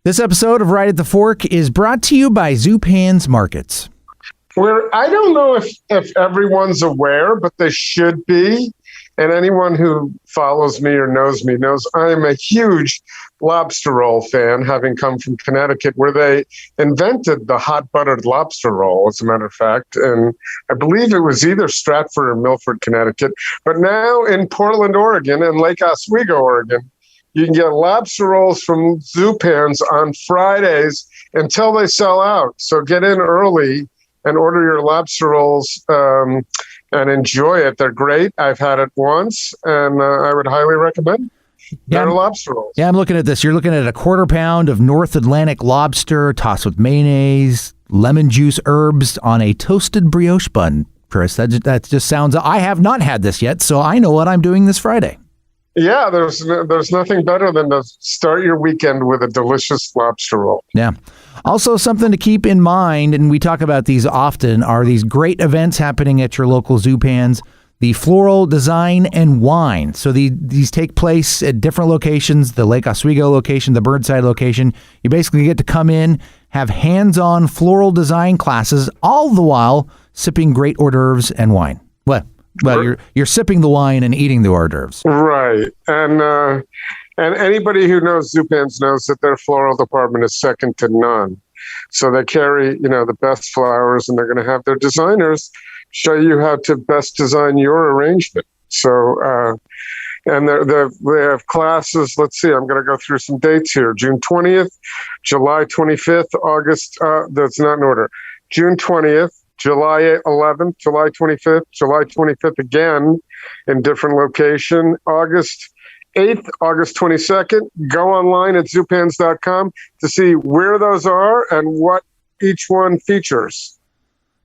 This episode of Right at the Fork is brought to you by Zupan's Markets. Where I don't know if everyone's aware, but they should be. And anyone who follows me or knows me knows I'm a huge lobster roll fan, having come from Connecticut, where they invented the hot buttered lobster roll, as a matter of fact. And I believe it was either Stratford or Milford, Connecticut. But now in Portland, Oregon, and Lake Oswego, Oregon, you can get lobster rolls from Zupan's on Fridays until they sell out. So get in early and order your lobster rolls and enjoy it. They're great. I've had it once, and I would highly recommend their lobster rolls. Yeah, I'm looking at this. You're looking at a quarter pound of North Atlantic lobster tossed with mayonnaise, lemon juice, herbs on a toasted brioche bun. Chris, that just sounds... I have not had this yet, so I know what I'm doing this Friday. Yeah, there's nothing better than to start your weekend with a delicious lobster roll. Yeah. Also, something to keep in mind, and we talk about these often, are these great events happening at your local Zupan's, the Floral Design and Wine. So these take place at different locations, the Lake Oswego location, the Burnside location. You basically get to come in, have hands-on floral design classes, all the while sipping great hors d'oeuvres and wine. Well, you're sipping the wine and eating the hors d'oeuvres. Right. And anybody who knows Zupan's knows that their floral department is second to none. So they carry, the best flowers, and they're going to have their designers show you how to best design your arrangement. So, and they have classes. Let's see, I'm going to go through some dates here. June 20th, July 25th, August, that's not in order. June 20th, July 11th, July 25th, July 25th again in different location. August 8th, August 22nd. Go online at zupans.com to see where those are and what each one features.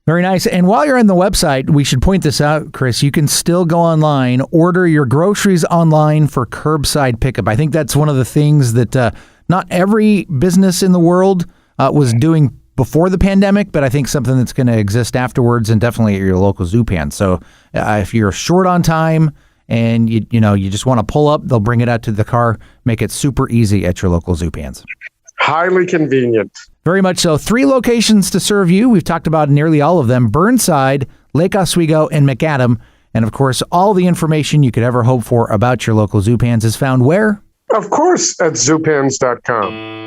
Very nice. And while you're on the website, we should point this out, Chris, you can still go online, order your groceries online for curbside pickup. I think that's one of the things that not every business in the world was doing before the pandemic, but I think something that's going to exist afterwards, and definitely at your local Zupan. So if you're short on time and you just want to pull up, they'll bring it out to the car, make it super easy at your local Zupans. Highly convenient. Very much so. 3 locations to serve you. We've talked about nearly all of them: Burnside, Lake Oswego, and McAdam. And of course, all the information you could ever hope for about your local Zupans is found where? Of course, at zupans.com.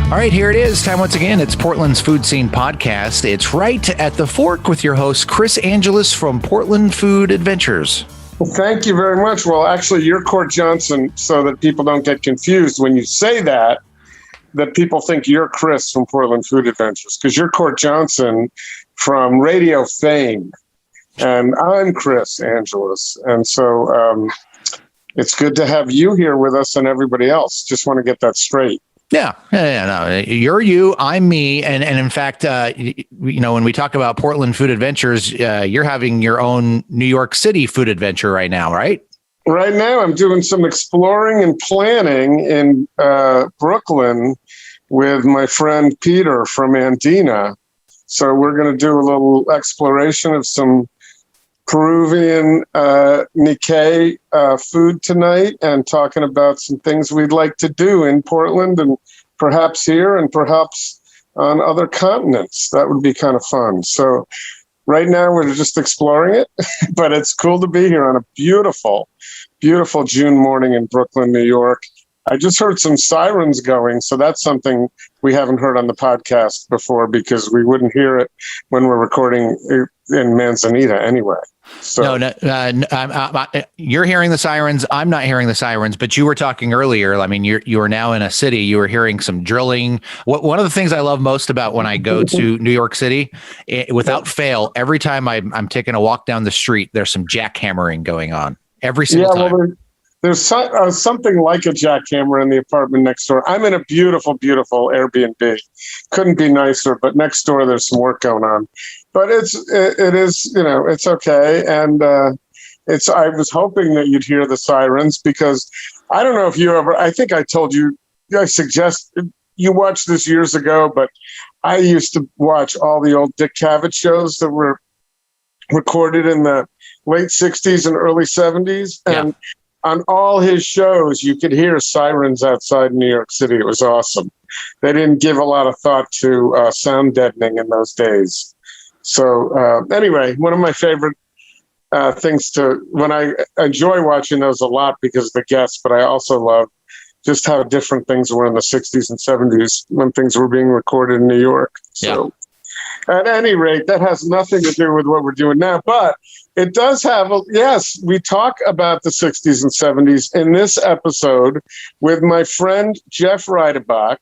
All right, here it is. Time once again. It's Portland's Food Scene Podcast. It's Right at the Fork with your host, Chris Angelus from Portland Food Adventures. Well, thank you very much. Well, actually, you're Court Johnson, so that people don't get confused when you say that people think you're Chris from Portland Food Adventures, because you're Court Johnson from radio fame, and I'm Chris Angelus. And so it's good to have you here with us and everybody else. Just want to get that straight. Yeah, no, you're you, I'm me, and in fact, when we talk about Portland Food Adventures, you're having your own New York City food adventure right now, right? Right now, I'm doing some exploring and planning in Brooklyn with my friend Peter from Andina. So we're going to do a little exploration of some Peruvian Nikkei food tonight, and talking about some things we'd like to do in Portland and perhaps here and perhaps on other continents. That would be kind of fun. So right now we're just exploring it, but it's cool to be here on a beautiful, beautiful June morning in Brooklyn, New York. I just heard some sirens going, so that's something we haven't heard on the podcast before, because we wouldn't hear it when we're recording in Manzanita anyway. So you're hearing the sirens. I'm not hearing the sirens, but you were talking earlier. I mean, you are now in a city. You were hearing some drilling. One of the things I love most about when I go to New York City, without fail, every time I'm taking a walk down the street, there's some jackhammering going on every single time. Well, there's something like a jackhammer in the apartment next door. I'm in a beautiful, beautiful Airbnb. Couldn't be nicer, but next door there's some work going on. But it is, it's okay. And I was hoping that you'd hear the sirens, because I don't know if you ever, I think I told you, I suggested you watched this years ago, but I used to watch all the old Dick Cavett shows that were recorded in the late 60s and early 70s. And on all his shows, you could hear sirens outside New York City. It was awesome. They didn't give a lot of thought to sound deadening in those days. So anyway, one of my favorite things when I enjoy watching those a lot because of the guests, but I also love just how different things were in the 60s and 70s when things were being recorded in New York. So at any rate, that has nothing to do with what we're doing now, but it does have, yes, we talk about the 60s and 70s in this episode with my friend Jeff Ridabock,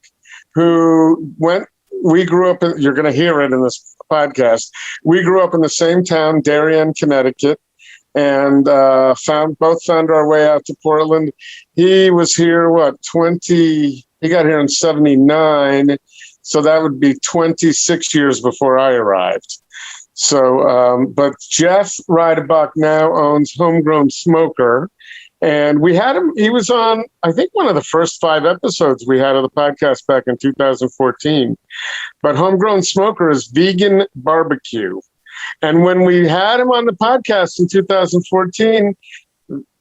we grew up, you're going to hear it in this podcast. We grew up in the same town, Darien, Connecticut, and both found our way out to Portland. He was here, he got here in 79. So that would be 26 years before I arrived. So, but Jeff Ridabock now owns Homegrown Smoker. And we had him, he was on, I think, one of the first 5 episodes we had of the podcast back in 2014. But Homegrown Smoker is vegan barbecue. And when we had him on the podcast in 2014,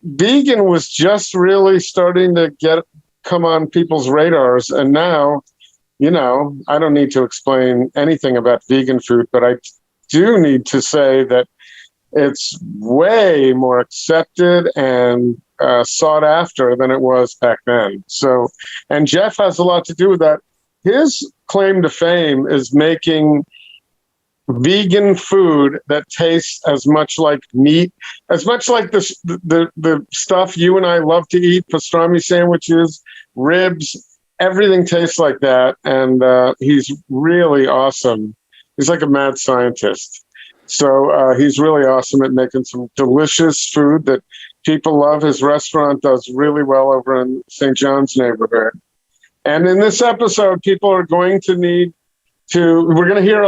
vegan was just really starting to come on people's radars. And now, I don't need to explain anything about vegan food, but I do need to say that it's way more accepted and sought after than it was back then. So, and Jeff has a lot to do with that. His claim to fame is making vegan food that tastes as much like meat, as much like the stuff you and I love to eat, pastrami sandwiches, ribs, everything tastes like that. And he's really awesome. He's like a mad scientist. So he's really awesome at making some delicious food that people love. His restaurant does really well over in St. John's neighborhood. And in this episode, people are going to we're going to hear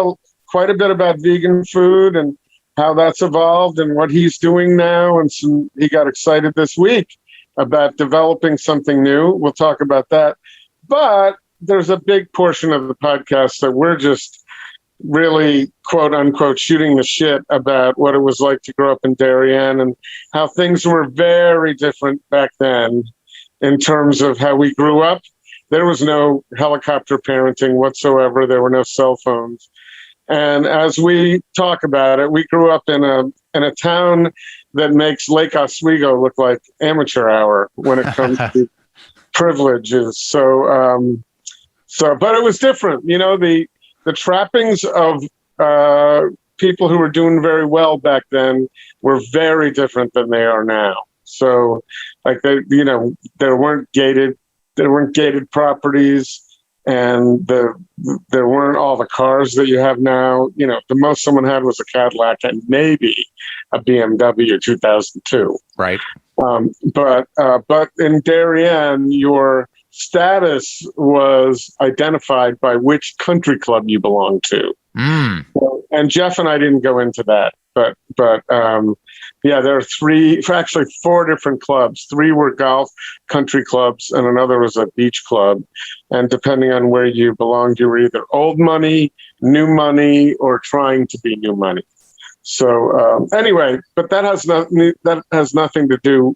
quite a bit about vegan food and how that's evolved and what he's doing now. And he got excited this week about developing something new. We'll talk about that. But there's a big portion of the podcast that we're just really, quote unquote, shooting the shit about what it was like to grow up in Darien and how things were very different back then in terms of how we grew up. There was no helicopter parenting whatsoever. There were no cell phones. And as we talk about it, we grew up in a town that makes Lake Oswego look like amateur hour when it comes to privileges. So, but it was different. The trappings of people who were doing very well back then were very different than they are now. So, like there weren't gated properties. And there weren't all the cars that you have now. The most someone had was a Cadillac and maybe a BMW 2002. Right. But in Darien, your status was identified by which country club you belonged to. And Jeff and I didn't go into that, but there are actually 4 different clubs. 3 were golf country clubs and another was a beach club. And depending on where you belonged, you were either old money, new money, or trying to be new money. So anyway, but that has nothing to do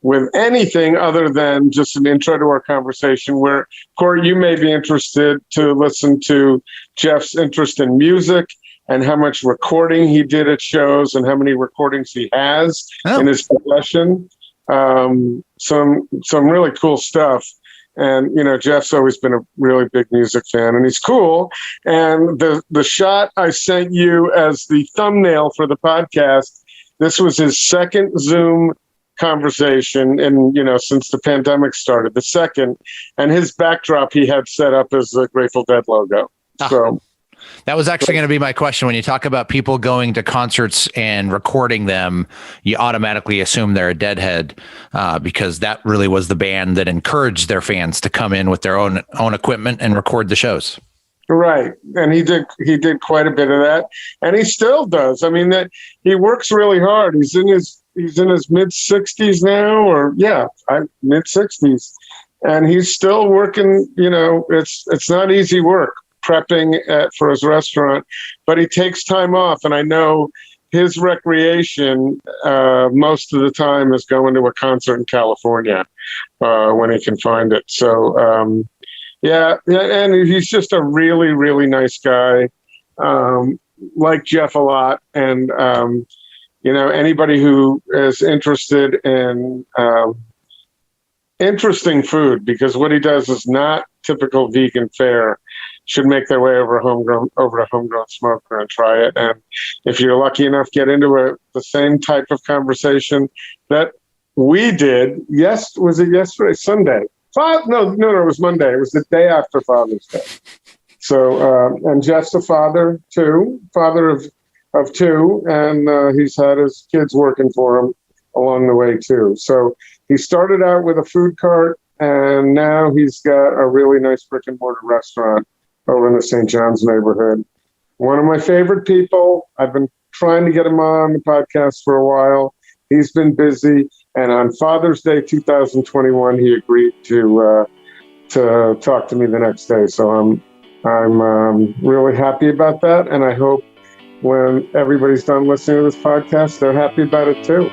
with anything other than just an intro to our conversation where, Corey, you may be interested to listen to Jeff's interest in music and how much recording he did at shows and how many recordings he has in his possession. Some really cool stuff. And, Jeff's always been a really big music fan and he's cool. And the shot I sent you as the thumbnail for the podcast, this was his second Zoom conversation since the pandemic started, the second, and his backdrop he had set up as the Grateful Dead logo. So that was actually going to be my question. When you talk about people going to concerts and recording them, you automatically assume they're a Deadhead because that really was the band that encouraged their fans to come in with their own equipment and record the shows. Right. And he did quite a bit of that. And he still does. I mean, that he works really hard. He's in his mid 60s now, or mid 60s. and he's still working. It's not easy work prepping for his restaurant, but he takes time off. And I know his recreation most of the time is going to a concert in California when he can find it. So, and he's just a really, really nice guy. Like Jeff a lot. And, anybody who is interested in interesting food, because what he does is not typical vegan fare, should make their way over a homegrown smoker and try it. And if you're lucky enough, get into the same type of conversation that we did. Was it yesterday? Sunday? No, it was Monday. It was the day after Father's Day. So, and Jeff's a father too, father of two, and he's had his kids working for him along the way too. So he started out with a food cart, and now he's got a really nice brick and mortar restaurant over in the St. John's neighborhood. One of my favorite people. I've been trying to get him on the podcast for a while. He's been busy, and on Father's Day 2021, he agreed to talk to me the next day. So I'm really happy about that, and I hope when everybody's done listening to this podcast, they're happy about it too.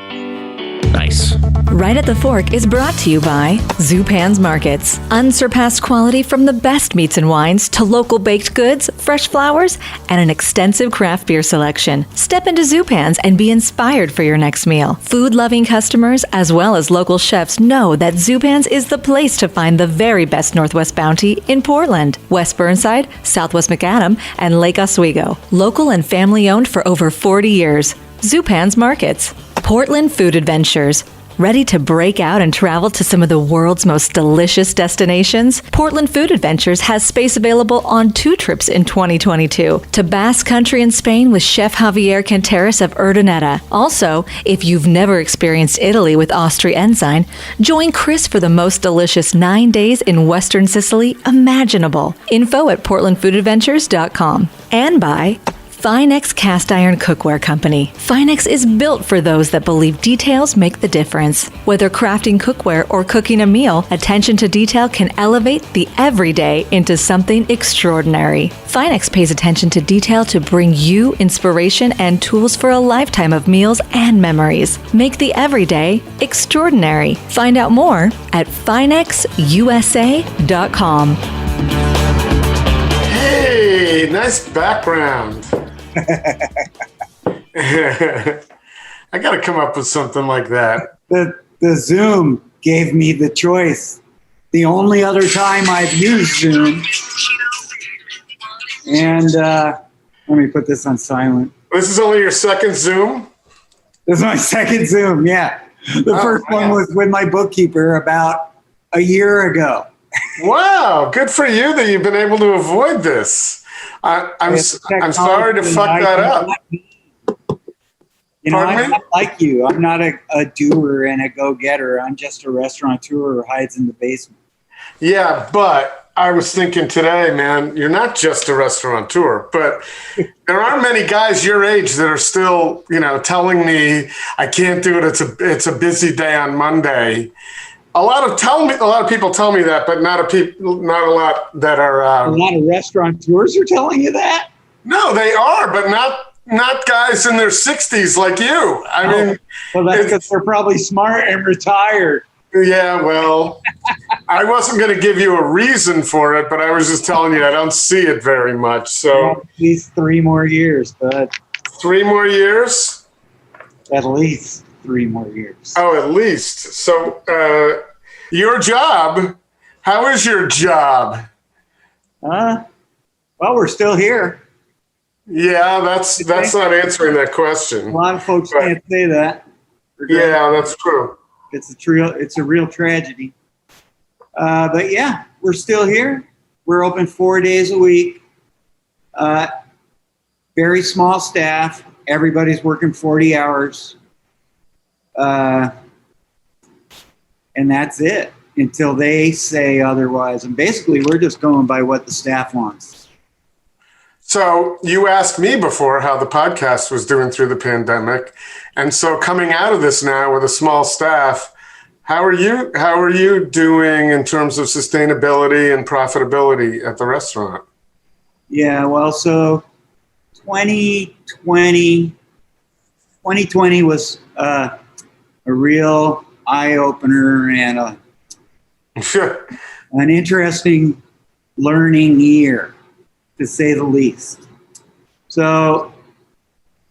Nice. Right at the Fork is brought to you by Zupan's Markets. Unsurpassed quality from the best meats and wines to local baked goods, fresh flowers, and an extensive craft beer selection. Step into Zupan's and be inspired for your next meal. Food-loving customers as well as local chefs know that Zupan's is the place to find the very best Northwest Bounty in Portland, West Burnside, Southwest Macadam, and Lake Oswego. Local and family-owned for over 40 years. Zupan's Markets. Portland Food Adventures. Ready to break out and travel to some of the world's most delicious destinations? Portland Food Adventures has space available on 2 trips in 2022 to Basque Country in Spain with Chef Javier Canteras of Urdaneta. Also, if you've never experienced Italy with Austria Ensign, join Chris for the most delicious 9 days in Western Sicily imaginable. Info at portlandfoodadventures.com. And by Finex Cast Iron Cookware Company. Finex is built for those that believe details make the difference. Whether crafting cookware or cooking a meal, attention to detail can elevate the everyday into something extraordinary. Finex pays attention to detail to bring you inspiration and tools for a lifetime of meals and memories. Make the everyday extraordinary. Find out more at finexusa.com. Hey, nice background. I got to come up with something like that. The Zoom gave me the choice. The only other time I've used Zoom. And let me put this on silent. This is only your second Zoom? This is my second Zoom, yeah. The first one was with my bookkeeper about a year ago. Wow, good for you that you've been able to avoid this. I'm sorry to fuck that up. I'm not like you. I'm not a doer and a go-getter. I'm just a restaurateur who hides in the basement. Yeah, but I was thinking today, man, you're not just a restaurateur, but there aren't many guys your age that are still, telling me I can't do it. It's a busy day on Monday. A lot of people tell me that, but not a lot that are. A lot of restaurateurs are telling you that? No, they are, but not guys in their 60s like you. I mean, well, that's because they're probably smart and retired. Yeah, well, I wasn't going to give you a reason for it, but I was just telling you I don't see it very much. So at least 3 more years, bud. 3 more years? At least 3 more years. Oh, at least. So your job, how is your job? Well, we're still here. Yeah, that's not answering that question. A lot of folks can't say that. Yeah, that's true. It's a real tragedy. But yeah, we're still here. We're open 4 days a week. Very small staff. Everybody's working 40 hours. And that's it until they say otherwise. And basically, we're just going by what the staff wants. So you asked me before how the podcast was doing through the pandemic. And so coming out of this now with a small staff, How are you doing in terms of sustainability and profitability at the restaurant? Yeah, well, so 2020 was a real eye-opener and an interesting learning year, to say the least. So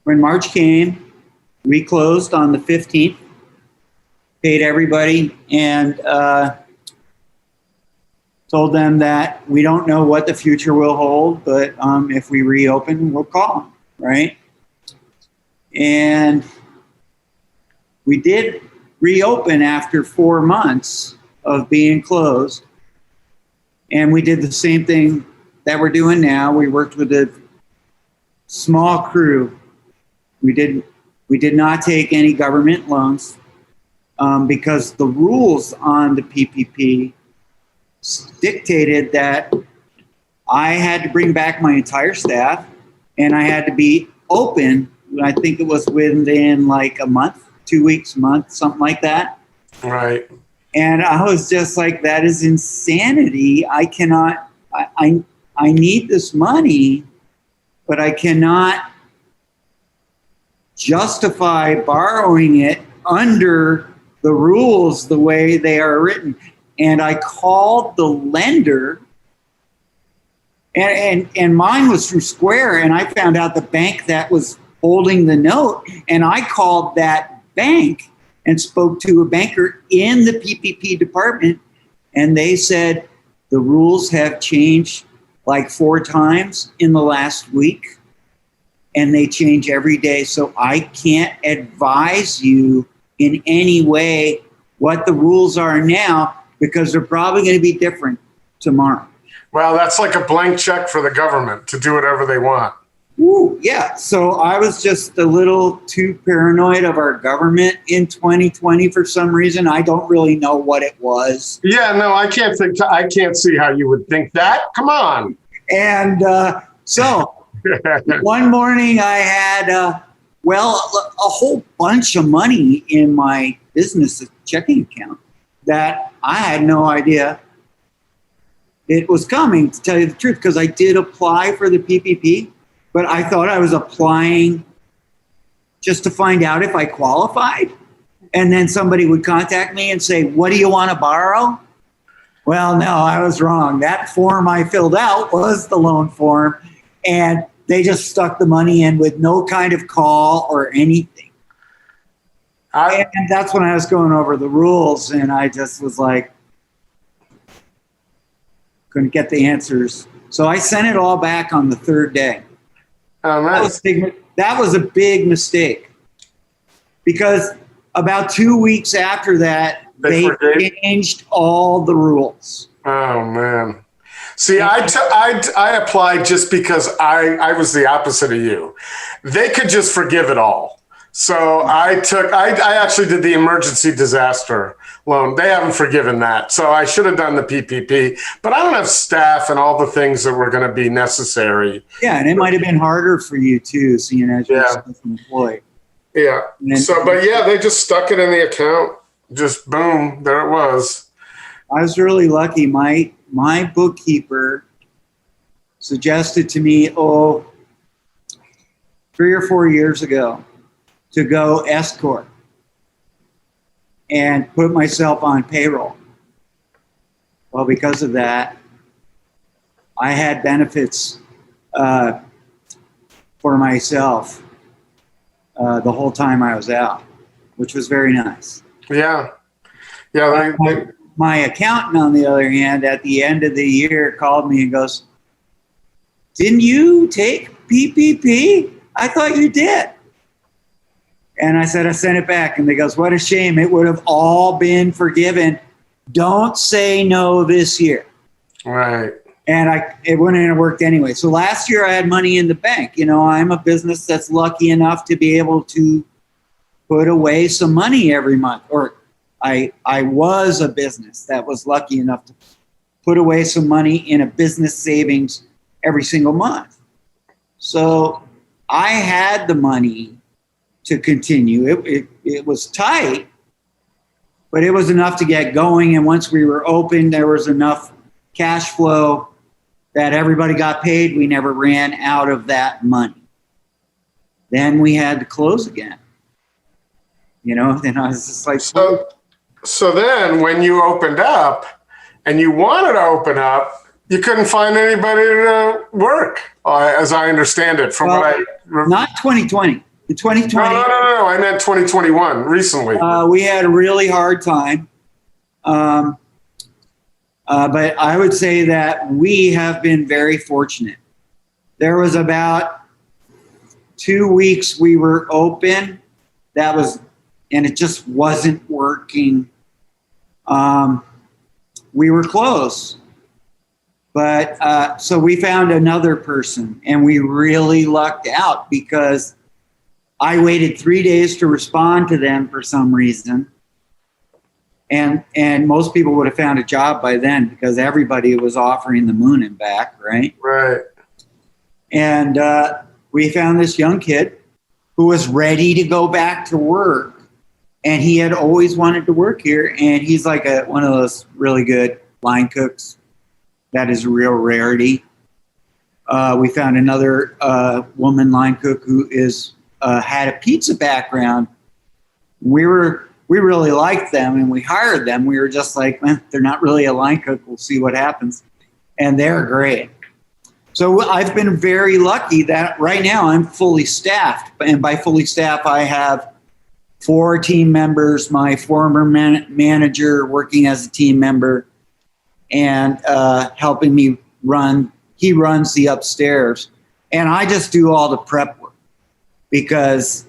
when March came, we closed on the 15th, paid everybody, and told them that we don't know what the future will hold, but if we reopen, we'll call them, right? And we did reopen after 4 months of being closed. And we did the same thing that we're doing now. We worked with a small crew. We did not take any government loans because the rules on the PPP dictated that I had to bring back my entire staff and I had to be open. I think it was within like a month, 2 weeks, a month, something like that. Right. And I was just like, that is insanity. I cannot, I need this money, but I cannot justify borrowing it under the rules the way they are written. And I called the lender, and mine was through Square, and I found out the bank that was holding the note, and I called that bank and spoke to a banker in the PPP department, and they said the rules have changed like 4 times in the last week, and they change every day, so I can't advise you in any way what the rules are now, because they're probably going to be different tomorrow. Well, that's like a blank check for the government to do whatever they want. Ooh, yeah. So I was just a little too paranoid of our government in 2020 for some reason. I don't really know what it was. Yeah, no, I can't see how you would think that. Come on. And so one morning I had, a whole bunch of money in my business checking account that I had no idea it was coming, to tell you the truth, because I did apply for the PPP, but I thought I was applying just to find out if I qualified. And then somebody would contact me and say, what do you want to borrow? Well, no, I was wrong. That form I filled out was the loan form, and they just stuck the money in with no kind of call or anything. And that's when I was going over the rules, and I just was like, couldn't get the answers. So I sent it all back on the 3rd day. Oh, nice. That was a big mistake, because about 2 weeks after that, they changed all the rules. Oh, man. See, I applied just because I was the opposite of you. They could just forgive it all. So I actually did the emergency disaster loan. They haven't forgiven that. So I should have done the PPP, but I don't have staff and all the things that were going to be necessary. Yeah, and it might have been harder for you too, seeing as you're self-employed. Yeah. But they just stuck it in the account. Just boom, there it was. I was really lucky. My bookkeeper suggested to me, 3 or 4 years ago, to go S Corp and put myself on payroll. Well, because of that, I had benefits for myself the whole time I was out, which was very nice. Yeah. My accountant, on the other hand, at the end of the year called me and goes, didn't you take PPP? I thought you did. And I said, I sent it back. And they goes, what a shame. It would have all been forgiven. Don't say no this year. Right. And it wouldn't have worked anyway. So last year I had money in the bank. You know, I'm a business that's lucky enough to be able to put away some money every month. Or I was a business that was lucky enough to put away some money in a business savings every single month. So I had the money to continue. It was tight, but it was enough to get going. And once we were open, there was enough cash flow that everybody got paid. We never ran out of that money. Then we had to close again. Then I was just like, so then when you opened up and you wanted to open up, you couldn't find anybody to work, as I understand it. Not 2020. The 2020. No. I meant 2021, recently. We had a really hard time. But I would say that we have been very fortunate. There was about 2 weeks we were open. And it just wasn't working. We were close. But so we found another person, and we really lucked out because I waited 3 days to respond to them for some reason. And most people would have found a job by then because everybody was offering the moon and back, right? Right. And we found this young kid who was ready to go back to work. And he had always wanted to work here. And he's like one of those really good line cooks. That is a real rarity. We found another woman line cook who had a pizza background. We really liked them and we hired them. We were just like, they're not really a line cook. We'll see what happens. And they're great. So I've been very lucky that right now I'm fully staffed. And by fully staffed, I have 4 team members, my former manager working as a team member and helping me run. He runs the upstairs. And I just do all the prep work because,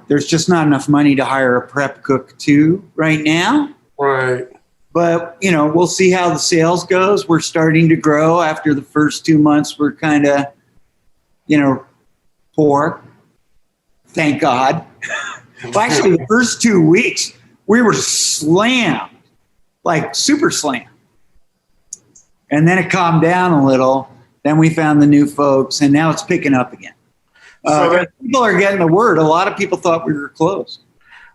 there's just not enough money to hire a prep cook too right now. Right. But, we'll see how the sales goes. We're starting to grow. After the first 2 months, we're kind of, poor. Thank God. Well, actually, the first 2 weeks, we were slammed, like super slammed. And then it calmed down a little. Then we found the new folks, and now it's picking up again. People are getting the word. A lot of people thought we were closed.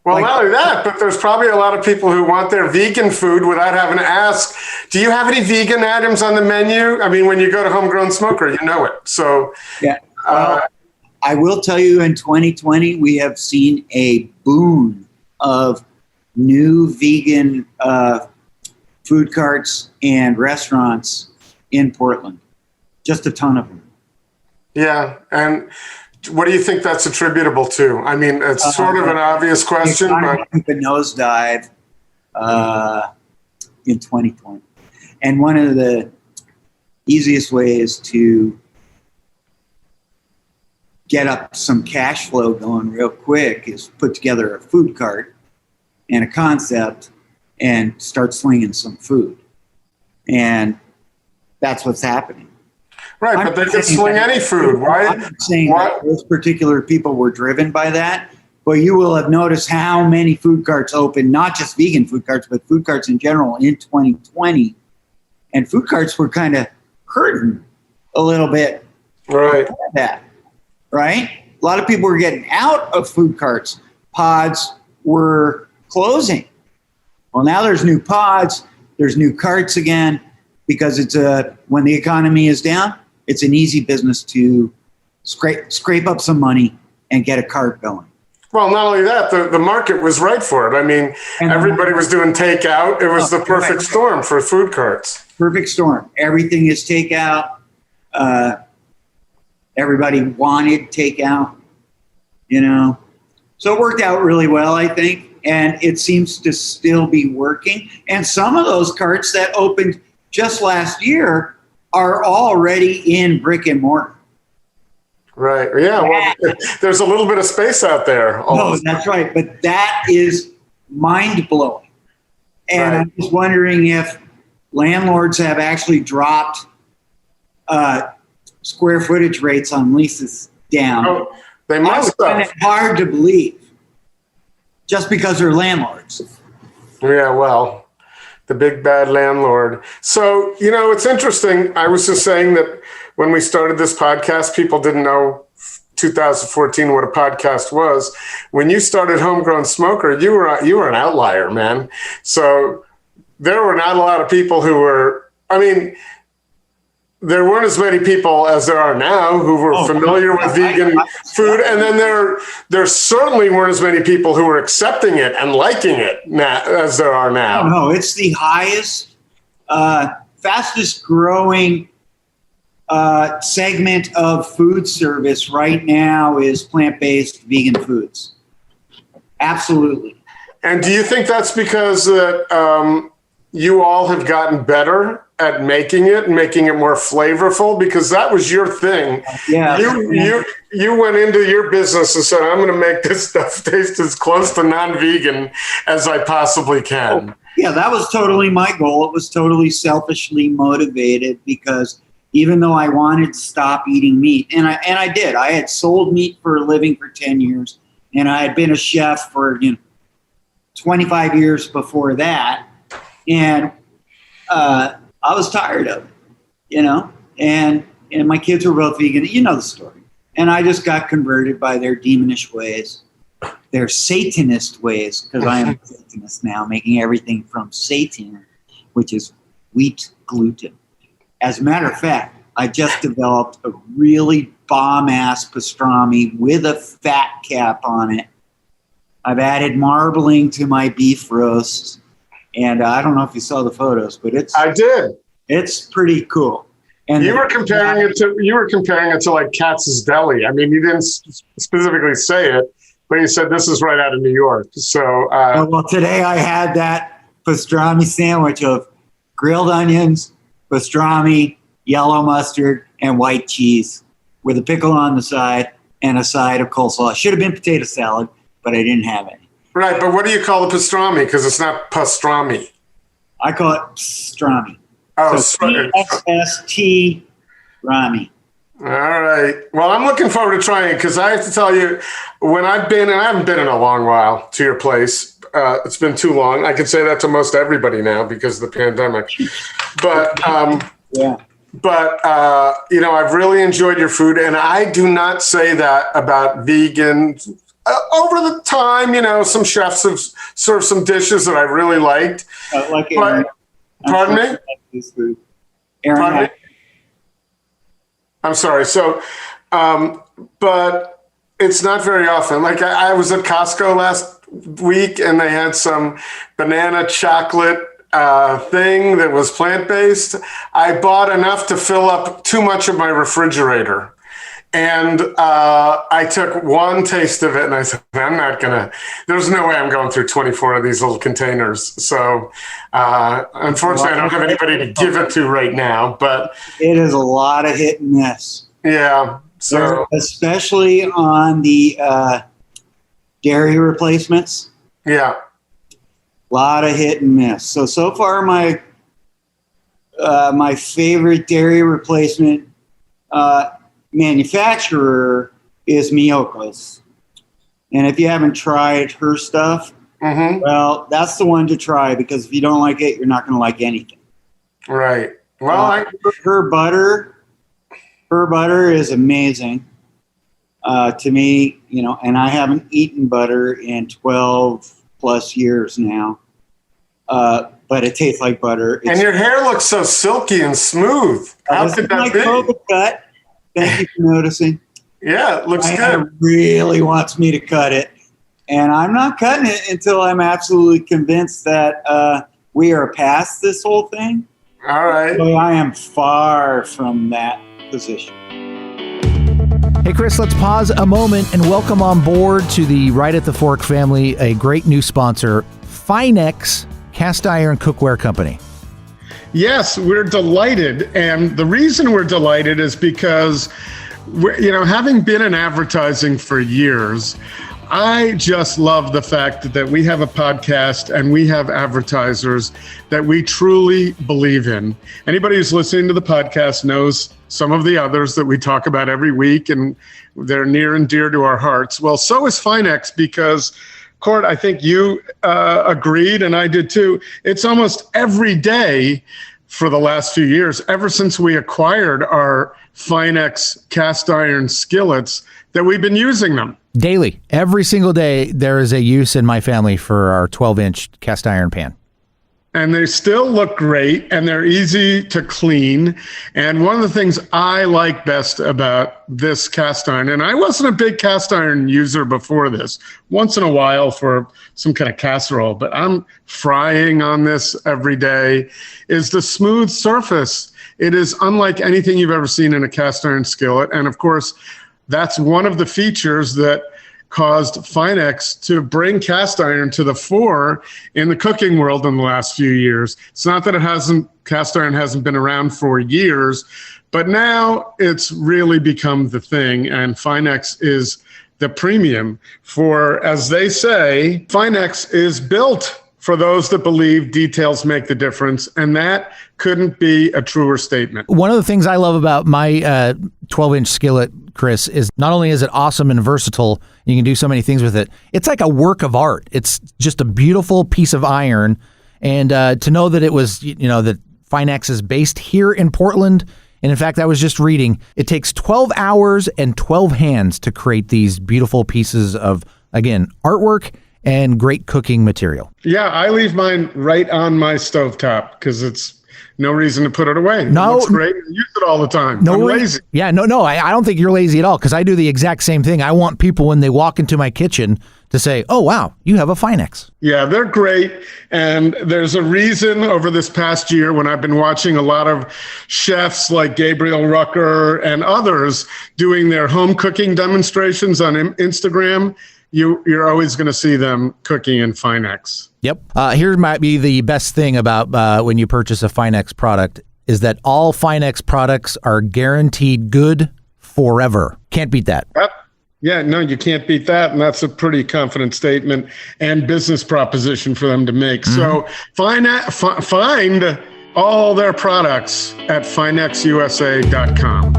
Well, not only that, but there's probably a lot of people who want their vegan food without having to ask, do you have any vegan items on the menu? I mean, when you go to Homegrown Smoker, you know it. So, yeah. I will tell you in 2020, we have seen a boom of new vegan food carts and restaurants in Portland. Just a ton of them. Yeah. And what do you think that's attributable to? I mean, it's sort of an obvious question, but a nosedive in 2020. And one of the easiest ways to get up some cash flow going real quick is put together a food cart and a concept and start slinging some food. And that's what's happening. Right, but they can sling any food. Why? I'm not saying that those particular people were driven by that, but you will have noticed how many food carts opened, not just vegan food carts, but food carts in general in 2020. And food carts were kind of hurting a little bit. Right. That, right? A lot of people were getting out of food carts. Pods were closing. Well, now there's new pods. There's new carts again because it's when the economy is down, it's an easy business to scrape up some money and get a cart going. Well, not only that, the market was right for it. I mean, everybody was doing takeout. It was the perfect storm for food carts. Perfect storm. Everything is takeout. Everybody wanted takeout, So it worked out really well, I think. And it seems to still be working. And some of those carts that opened just last year are already in brick and mortar. Right. Yeah. Well, there's a little bit of space out there. No, that's right. But that is mind blowing. And I'm just wondering if landlords have actually dropped square footage rates on leases down. Oh, they must have. It's hard to believe just because they're landlords. Yeah. Well, the big bad landlord. So, it's interesting. I was just saying that when we started this podcast, people didn't know 2014 what a podcast was. When you started Homegrown Smoker, you were an outlier, man. So there were not a lot of people who were, there weren't as many people as there are now who were familiar with vegan food. And then there certainly weren't as many people who were accepting it and liking it now, as there are now. No, it's the highest, fastest growing segment of food service right now is plant-based vegan foods. Absolutely. And do you think that's because that you all have gotten better at making it and making it more flavorful? Because that was your thing. Yeah. You went into your business and said, I'm going to make this stuff taste as close to non-vegan as I possibly can. Yeah, that was totally my goal. It was totally selfishly motivated because even though I wanted to stop eating meat, and I did. I had sold meat for a living for 10 years, and I had been a chef for 25 years before that. And I was tired of it, and my kids were both vegan. You know the story. And I just got converted by their demonish ways, their Satanist ways, because I am a Satanist now, making everything from Satan, which is wheat gluten. As a matter of fact, I just developed a really bomb-ass pastrami with a fat cap on it. I've added marbling to my beef roast. And I don't know if you saw the photos, but I did. It's pretty cool. And you were comparing it to like Katz's Deli. I mean, you didn't specifically say it, but you said this is right out of New York. So, well, today I had that pastrami sandwich of grilled onions, pastrami, yellow mustard, and white cheese with a pickle on the side and a side of coleslaw. Should have been potato salad, but I didn't have any. Right, but what do you call the pastrami? Because it's not pastrami. I call it pastrami. Oh, so PSST Rami. All right. Well, I'm looking forward to trying it because I have to tell you, when I've been, and I haven't been in a long while to your place, it's been too long. I can say that to most everybody now because of the pandemic. But yeah. But I've really enjoyed your food, and I do not say that about vegan. Over the time, some chefs have served some dishes that I really liked. Pardon me? Pardon me? I'm sorry. So, but it's not very often. Like I was at Costco last week, and they had some banana chocolate thing that was plant-based. I bought enough to fill up too much of my refrigerator. And I took one taste of it and I said, there's no way I'm going through 24 of these little containers. So unfortunately, I don't have anybody to give it to right now, but it is a lot of hit and miss. Yeah. So especially on the dairy replacements. Yeah. A lot of hit and miss. So far my favorite dairy replacement manufacturer is Miyoko's. And if you haven't tried her stuff, well, that's the one to try because if you don't like it, you're not going to like anything. Right. Well, her butter is amazing to me, and I haven't eaten butter in 12 plus years now. But it tastes like butter. And your hair looks so silky and smooth. How could that be? COVID cut. Thank you for noticing. Yeah, it looks good. Really wants me to cut it. And I'm not cutting it until I'm absolutely convinced that we are past this whole thing. All right. So I am far from that position. Hey, Chris, let's pause a moment and welcome on board to the Right at the Fork family, a great new sponsor, Finex Cast Iron Cookware Company. Yes, we're delighted. And the reason we're delighted is because, having been in advertising for years, I just love the fact that we have a podcast and we have advertisers that we truly believe in. Anybody who's listening to the podcast knows some of the others that we talk about every week, and they're near and dear to our hearts. Well, so is Finex because, Court, I think you agreed, and I did too. It's almost every day for the last few years, ever since we acquired our Finex cast iron skillets, that we've been using them. Daily. Every single day, there is a use in my family for our 12-inch cast iron pan. And they still look great, and they're easy to clean. And one of the things I like best about this cast iron, and I wasn't a big cast iron user before this, once in a while for some kind of casserole, but I'm frying on this every day, is the smooth surface. It is unlike anything you've ever seen in a cast iron skillet. And of course, that's one of the features that caused Finex to bring cast iron to the fore in the cooking world in the last few years. It's not that cast iron hasn't been around for years, but now it's really become the thing, and Finex is the premium for, as they say, Finex is built for those that believe details make the difference, and that couldn't be a truer statement. One of the things I love about my 12-inch skillet, Chris, is not only is it awesome and versatile, you can do so many things with it, it's like a work of art. It's just a beautiful piece of iron. And to know that it was, that Finex is based here in Portland, and in fact, I was just reading, it takes 12 hours and 12 hands to create these beautiful pieces of, again, artwork and great cooking material. Yeah, I leave mine right on my stovetop because it's no reason to put it away. No, it's great. I use it all the time. No, I'm lazy. Yeah, no. I don't think you're lazy at all, because I do the exact same thing. I want people, when they walk into my kitchen, to say, "Oh, wow, you have a Finex." Yeah, they're great. And there's a reason over this past year when I've been watching a lot of chefs like Gabriel Rucker and others doing their home cooking demonstrations on Instagram, you're always going to see them cooking in Finex. Yep. Here might be the best thing about when you purchase a Finex product is that all Finex products are guaranteed good forever. Can't beat that. Yeah, no, you can't beat that. And that's a pretty confident statement and business proposition for them to make. Mm-hmm. So find all their products at finexusa.com.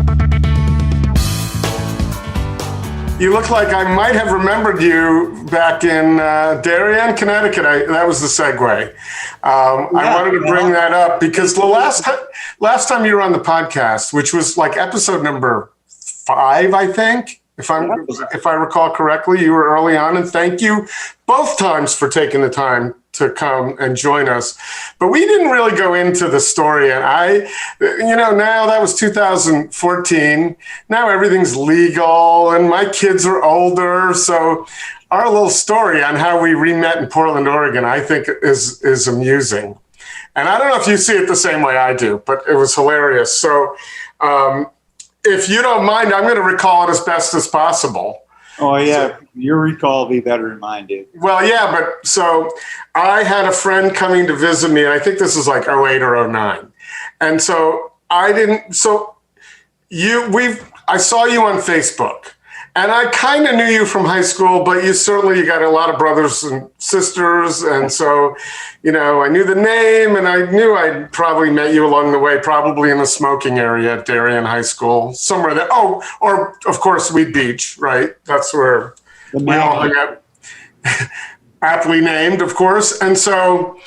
You look like I might have remembered you back in Darien, Connecticut. That was the segue. I wanted to bring that up because the last time you were on the podcast, which was like episode number 5, I think, if I recall correctly, you were early on. And thank you both times for taking the time to come and join us. But we didn't really go into the story. And now that was 2014. Now everything's legal and my kids are older. So our little story on how we re-met in Portland, Oregon, I think is amusing. And I don't know if you see it the same way I do, but it was hilarious. So if you don't mind, I'm going to recall it as best as possible. Oh, yeah. Your recall will be better than mine, dude. Well, yeah, but so I had a friend coming to visit me, and I think this was like 08 or 09. And so I saw you on Facebook. And I kind of knew you from high school, but you got a lot of brothers and sisters. And so, I knew the name, and I knew I'd probably met you along the way, probably in the smoking area at Darien High School, somewhere there. Oh, or of course, Weed Beach, right? That's where we all hung out. Aptly named, of course. And so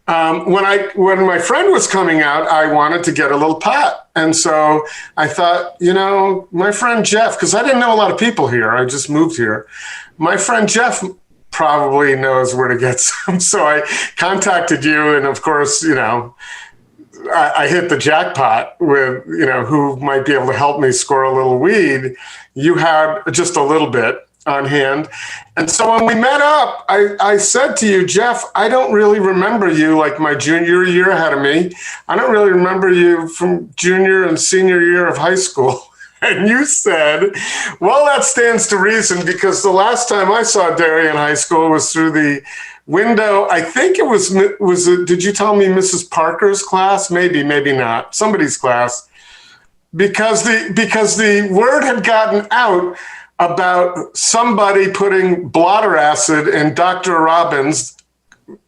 when my friend was coming out, I wanted to get a little pot. And so I thought, my friend Jeff, because I didn't know a lot of people here. I just moved here. My friend Jeff probably knows where to get some. So I contacted you. And of course, I hit the jackpot with, who might be able to help me score a little weed. You had just a little bit on hand. And so when we met up, I said to you, Jeff, I don't really remember you like my junior year ahead of me. I don't really remember you from junior and senior year of high school. And you said, well, that stands to reason because the last time I saw Darien High School was through the window. I think it was did you tell me Mrs. Parker's class? Maybe not. Somebody's class. Because the word had gotten out about somebody putting blotter acid in Dr. Robbins,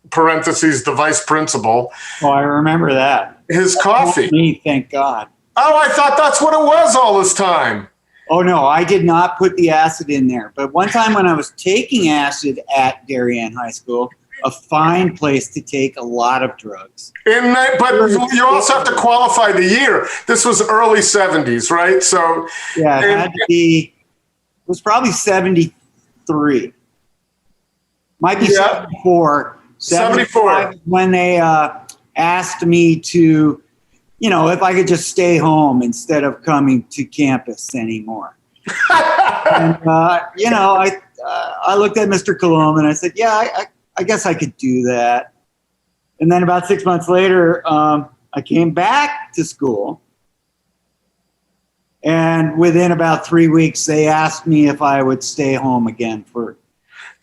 parentheses, the vice principal. Oh, I remember that. His coffee. Me, thank God. Oh, I thought that's what it was all this time. Oh, no, I did not put the acid in there. But one time when I was taking acid at Darien High School, a fine place to take a lot of drugs. But you also have to qualify the year. This was early 70s, right? So yeah, it had to be. It was probably 73. Might be 74. 74 when they asked me to, if I could just stay home instead of coming to campus anymore. And I looked at Mr. Colomb and I said, yeah, I guess I could do that. And then about 6 months later, I came back to school. And within about 3 weeks, they asked me if I would stay home again for.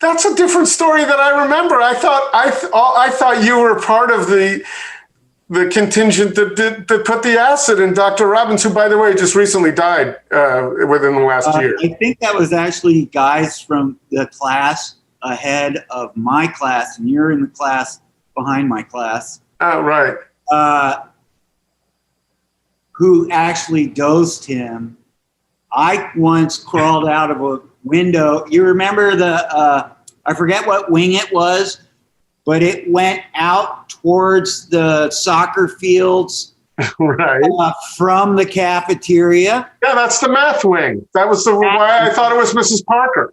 That's a different story that I remember. I thought you were part of the contingent that put the acid in Dr. Robbins, who, by the way, just recently died within the last year. I think that was actually guys from the class ahead of my class, and you're in the class behind my class. Oh, right. Who actually dosed him. I once crawled out of a window. You remember I forget what wing it was, but it went out towards the soccer fields right. From the cafeteria. Yeah, that's the math wing. That was why I thought it was Mrs. Parker.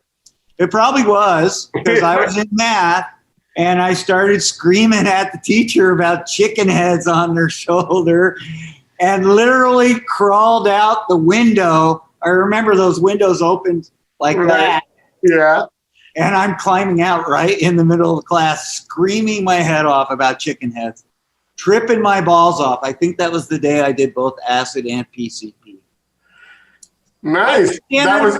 It probably was, because I was in math, and I started screaming at the teacher about chicken heads on their shoulder and literally crawled out the window. I remember those windows opened like that. Yeah. And I'm climbing out right in the middle of the class, screaming my head off about chicken heads, tripping my balls off. I think that was the day I did both acid and PCP. Nice. It's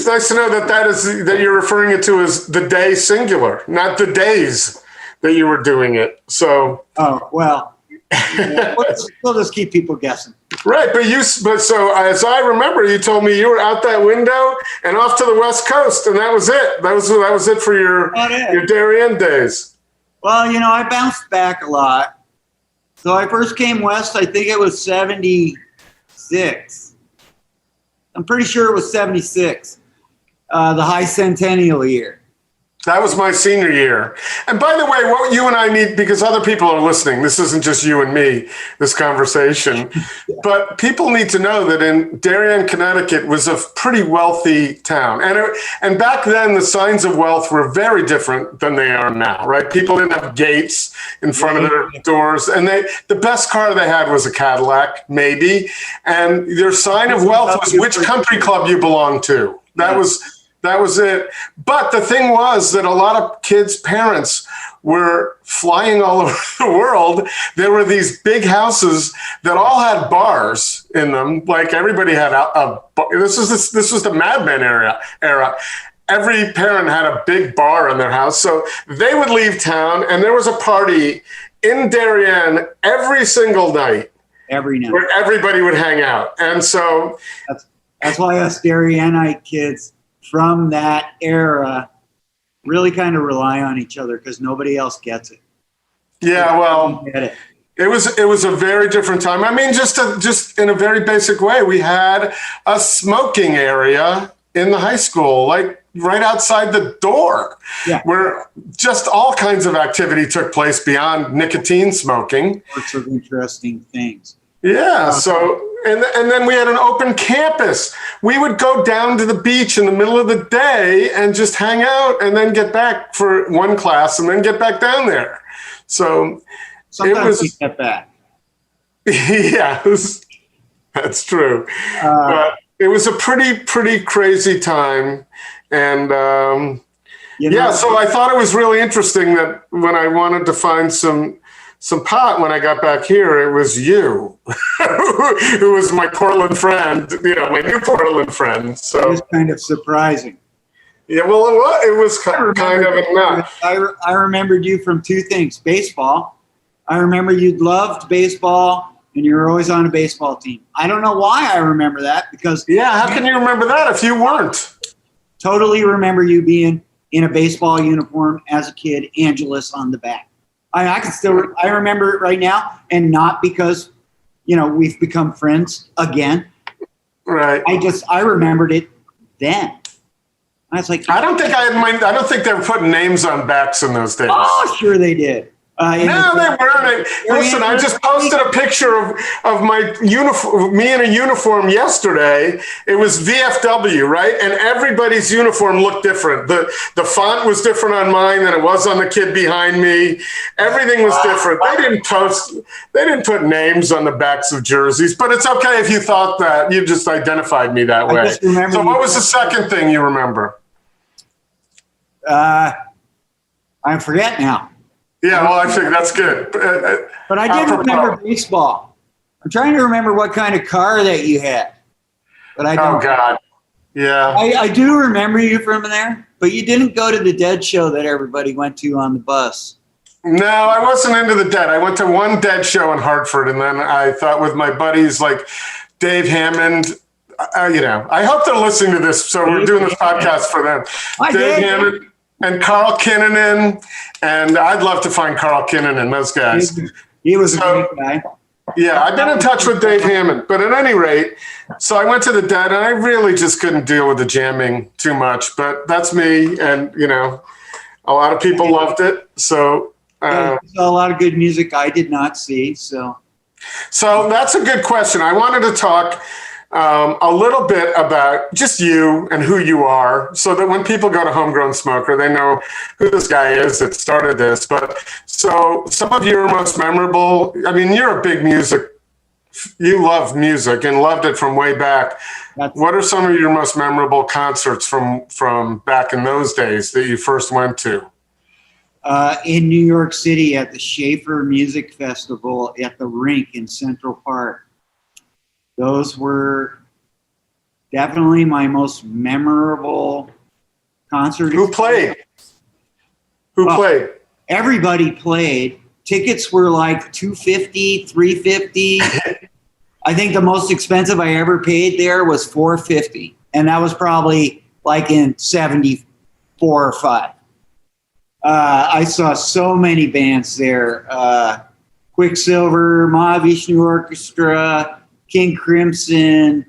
nice to know that you're referring it to as the day singular, not the days that you were doing it. So. Oh, well. Yeah, we'll just keep people guessing. Right, but so as I remember, you told me you were out that window and off to the West Coast, and that was it. That was it for your Darien days. Well, I bounced back a lot. So I first came west, I think it was 76. I'm pretty sure it was 76, the high centennial year. That was my senior year. And by the way, what you and I need, because other people are listening, this isn't just you and me, this conversation, but people need to know that in Darien, Connecticut was a pretty wealthy town. And back then, the signs of wealth were very different than they are now, right? People didn't have gates in front of their doors. And the best car they had was a Cadillac, maybe. And their sign of wealth was which country club you belonged to. That was it. But the thing was that a lot of kids' parents were flying all over the world. There were these big houses that all had bars in them. Like everybody had a bar. This was the Mad Men era. Every parent had a big bar in their house. So they would leave town, and there was a party in Darien every single night. Every night. Where everybody would hang out. And so that's why us Darienite kids from that era really kind of rely on each other because nobody else gets it. Yeah, well, it was a very different time. I mean, just in a very basic way, we had a smoking area in the high school, like right outside the door, where just all kinds of activity took place beyond nicotine smoking. Sorts of interesting things. Yeah, so and then we had an open campus. We would go down to the beach in the middle of the day and just hang out and then get back for one class and then get back down there. So sometimes we get back. Yeah, that's true. But it was a pretty crazy time. And so I thought it was really interesting that when I wanted to find some pot when I got back here, it was you, who was my Portland friend, my new Portland friend. So it was kind of surprising. Yeah, well, it was kind of enough. I remembered you from two things: baseball. I remember you loved baseball, and you were always on a baseball team. I don't know why I remember that because how can you remember that if you weren't? Totally remember you being in a baseball uniform as a kid, Angelus on the back. I remember it right now, and not because, we've become friends again. Right. I remembered it then. I was like, I don't think they were putting names on backs in those days. oh, sure they did. No, they weren't. Listen, I just posted a picture of my uniform, me in a uniform yesterday. It was VFW, right? And everybody's uniform looked different. The font was different on mine than it was on the kid behind me. Everything was different. They didn't put names on the backs of jerseys, but it's okay if you thought that. You just identified me that way. So what was the second thing you remember? I forget now. Yeah, well, I think that's good. But I did remember baseball. I'm trying to remember what kind of car that you had. But I don't. Oh, God. Yeah. I do remember you from there, but you didn't go to the Dead show that everybody went to on the bus. No, I wasn't into the Dead. I went to one Dead show in Hartford, and then I thought with my buddies like Dave Hammond, I hope they're listening to this, so we're doing this podcast for them. Dave Hammond. And Carl Kinnunen, and I'd love to find Carl Kinnunen, those guys. He was a great guy. Yeah, I've been in touch with Dave Hammond, but at any rate, so I went to the Dead, and I really just couldn't deal with the jamming too much, but that's me, and, a lot of people loved it, so. I saw a lot of good music I did not see, so. So that's a good question. I wanted to talk a little bit about just you and who you are, so that when people go to Homegrown Smoker, they know who this guy is that started this. But so some of your most memorable, you're a big you love music and loved it from way back. What are some of your most memorable concerts from back in those days that you first went to? In New York City at the Schaefer Music Festival at the Rink in Central Park. Those were definitely my most memorable concert. Who played? Who played? Everybody played. Tickets were like $250, $350. I think the most expensive I ever paid there was $450, and that was probably like in '74 or '75. I saw so many bands there: Quicksilver, Mahavishnu Orchestra, King Crimson,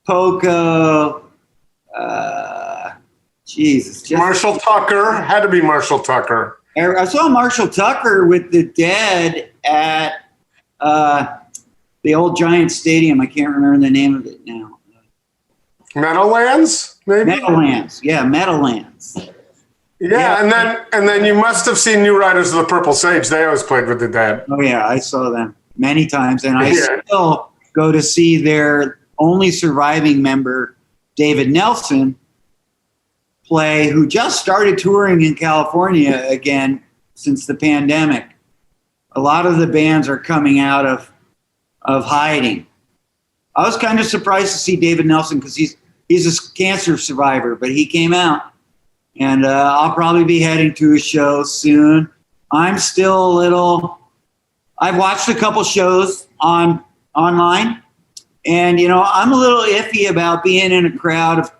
Poco, Jesus. Marshall Tucker. Had to be Marshall Tucker. I saw Marshall Tucker with the Dead at the old Giant Stadium. I can't remember the name of it now. Meadowlands, maybe? Meadowlands. Yeah, Meadowlands. Yeah, and then you must have seen New Riders of the Purple Sage. They always played with the Dead. Oh, yeah, I saw them many times, and I still go to see their only surviving member, David Nelson, play, who just started touring in California again since the pandemic. A lot of the bands are coming out of hiding. I was kind of surprised to see David Nelson because he's a cancer survivor, but he came out, and I'll probably be heading to a show soon. I'm still a little. I've watched a couple shows online, and, I'm a little iffy about being in a crowd of,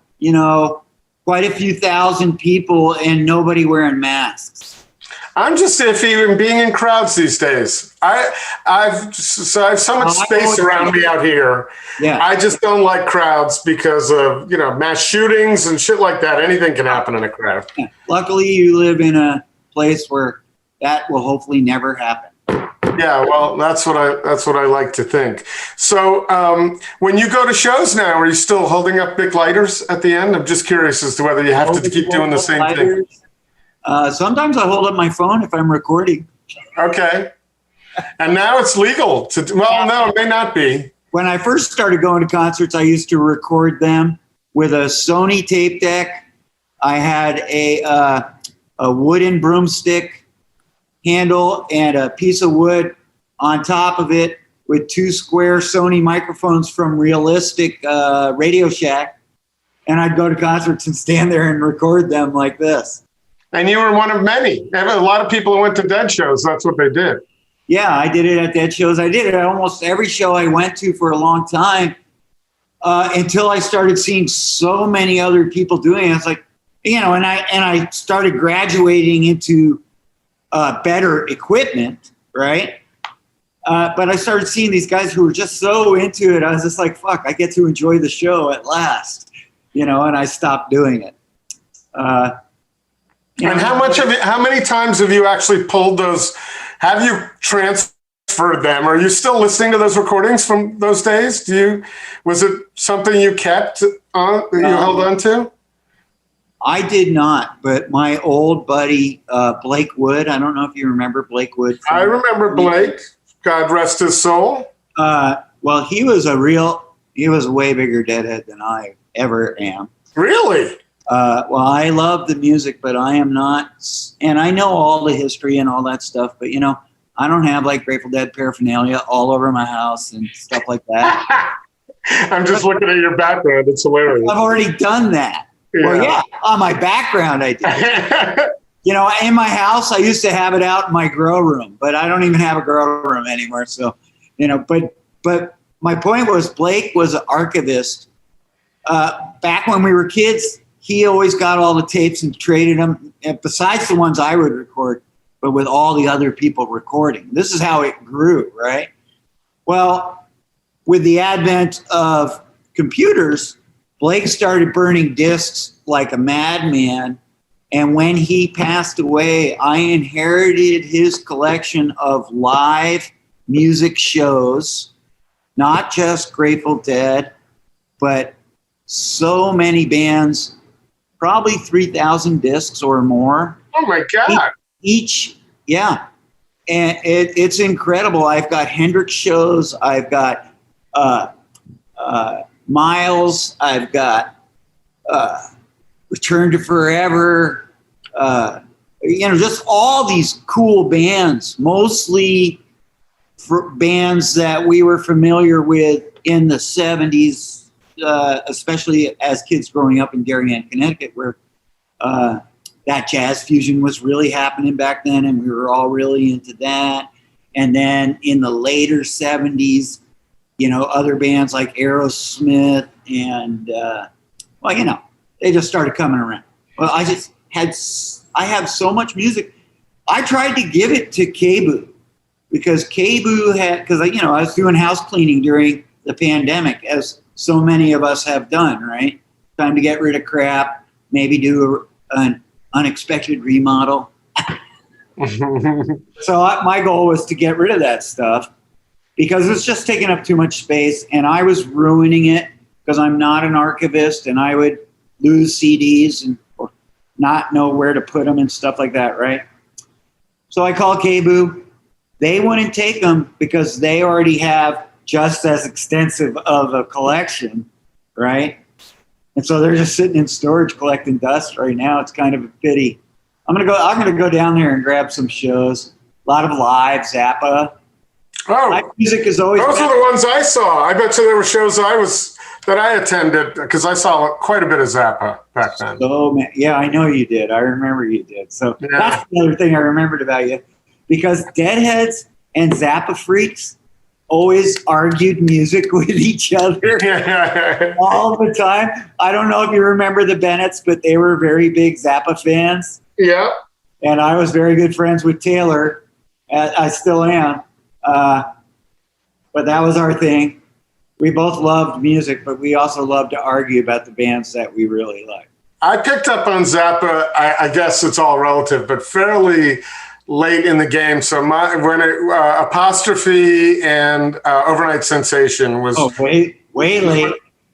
quite a few thousand people and nobody wearing masks. I'm just iffy in being in crowds these days. I have so much space around me out here. Yeah. I just don't like crowds because of, mass shootings and shit like that. Anything can happen in a crowd. Yeah. Luckily, you live in a place where that will hopefully never happen. Yeah, well, that's what I like to think. So when you go to shows now, are you still holding up big lighters at the end? I'm just curious as to whether you have to keep doing the same thing. Sometimes I hold up my phone if I'm recording. Okay. And now it's legal to no, it may not be. When I first started going to concerts, I used to record them with a Sony tape deck. I had a wooden broomstick handle and a piece of wood on top of it with two square Sony microphones from Realistic Radio Shack. And I'd go to concerts and stand there and record them like this. And you were one of many. A lot of people who went to Dead shows, that's what they did. Yeah, I did it at Dead shows. I did it at almost every show I went to for a long time until I started seeing so many other people doing it. I was like, and I started graduating into better equipment, right? But I started seeing these guys who were just so into it. I was just like, fuck, I get to enjoy the show at last. and I stopped doing it. And how many times have you actually pulled those? Have you transferred them? Are you still listening to those recordings from those days? Was it something you kept on, that you held on to? I did not, but my old buddy, Blake Wood, I don't know if you remember Blake Wood. I remember Blake. God rest his soul. Well, he was a way bigger deadhead than I ever am. Really? Well, I love the music, but I am not, and I know all the history and all that stuff, but I don't have like Grateful Dead paraphernalia all over my house and stuff like that. I'm just looking at your background. It's hilarious. I've already done that. Yeah. Well, yeah, on my background I did. In my house, I used to have it out in my grow room, but I don't even have a grow room anymore. So, but my point was Blake was an archivist. Back when we were kids, he always got all the tapes and traded them, besides the ones I would record, but with all the other people recording. This is how it grew, right? Well, with the advent of computers, Blake started burning discs like a madman. And when he passed away, I inherited his collection of live music shows, not just Grateful Dead, but so many bands, probably 3,000 discs or more. Oh my God. Each, yeah. And it's incredible. I've got Hendrix shows. I've got Miles. I've got Return to Forever. Just all these cool bands, mostly bands that we were familiar with in the 70s, especially as kids growing up in Darien, Connecticut, where that jazz fusion was really happening back then, and we were all really into that. And then in the later 70s, other bands like Aerosmith and, they just started coming around. Well, I have so much music. I tried to give it to Kebu because Kebu because I was doing house cleaning during the pandemic, as so many of us have done, right? Time to get rid of crap, maybe do an unexpected remodel. So my goal was to get rid of that stuff because it's just taking up too much space, and I was ruining it because I'm not an archivist, and I would lose CDs or not know where to put them and stuff like that, right? So I called Kebu. They wouldn't take them because they already have just as extensive of a collection, right? And so they're just sitting in storage collecting dust right now. It's kind of a pity. I'm gonna go down there and grab some shows. A lot of live Zappa. Oh, live music is always. Those are the ones I saw. I bet you there were shows that I attended because I saw quite a bit of Zappa back then. Oh man, yeah, I know you did. I remember you did. So yeah. That's another thing I remembered about you, because Deadheads and Zappa freaks always argued music with each other all the time. I don't know if you remember the Bennetts, but they were very big Zappa fans. Yeah. And I was very good friends with Taylor. I still am. But that was our thing. We both loved music, but we also loved to argue about the bands that we really liked. I picked up on Zappa, I guess it's all relative, but fairly late in the game. So when Apostrophe and Overnight Sensation was way late.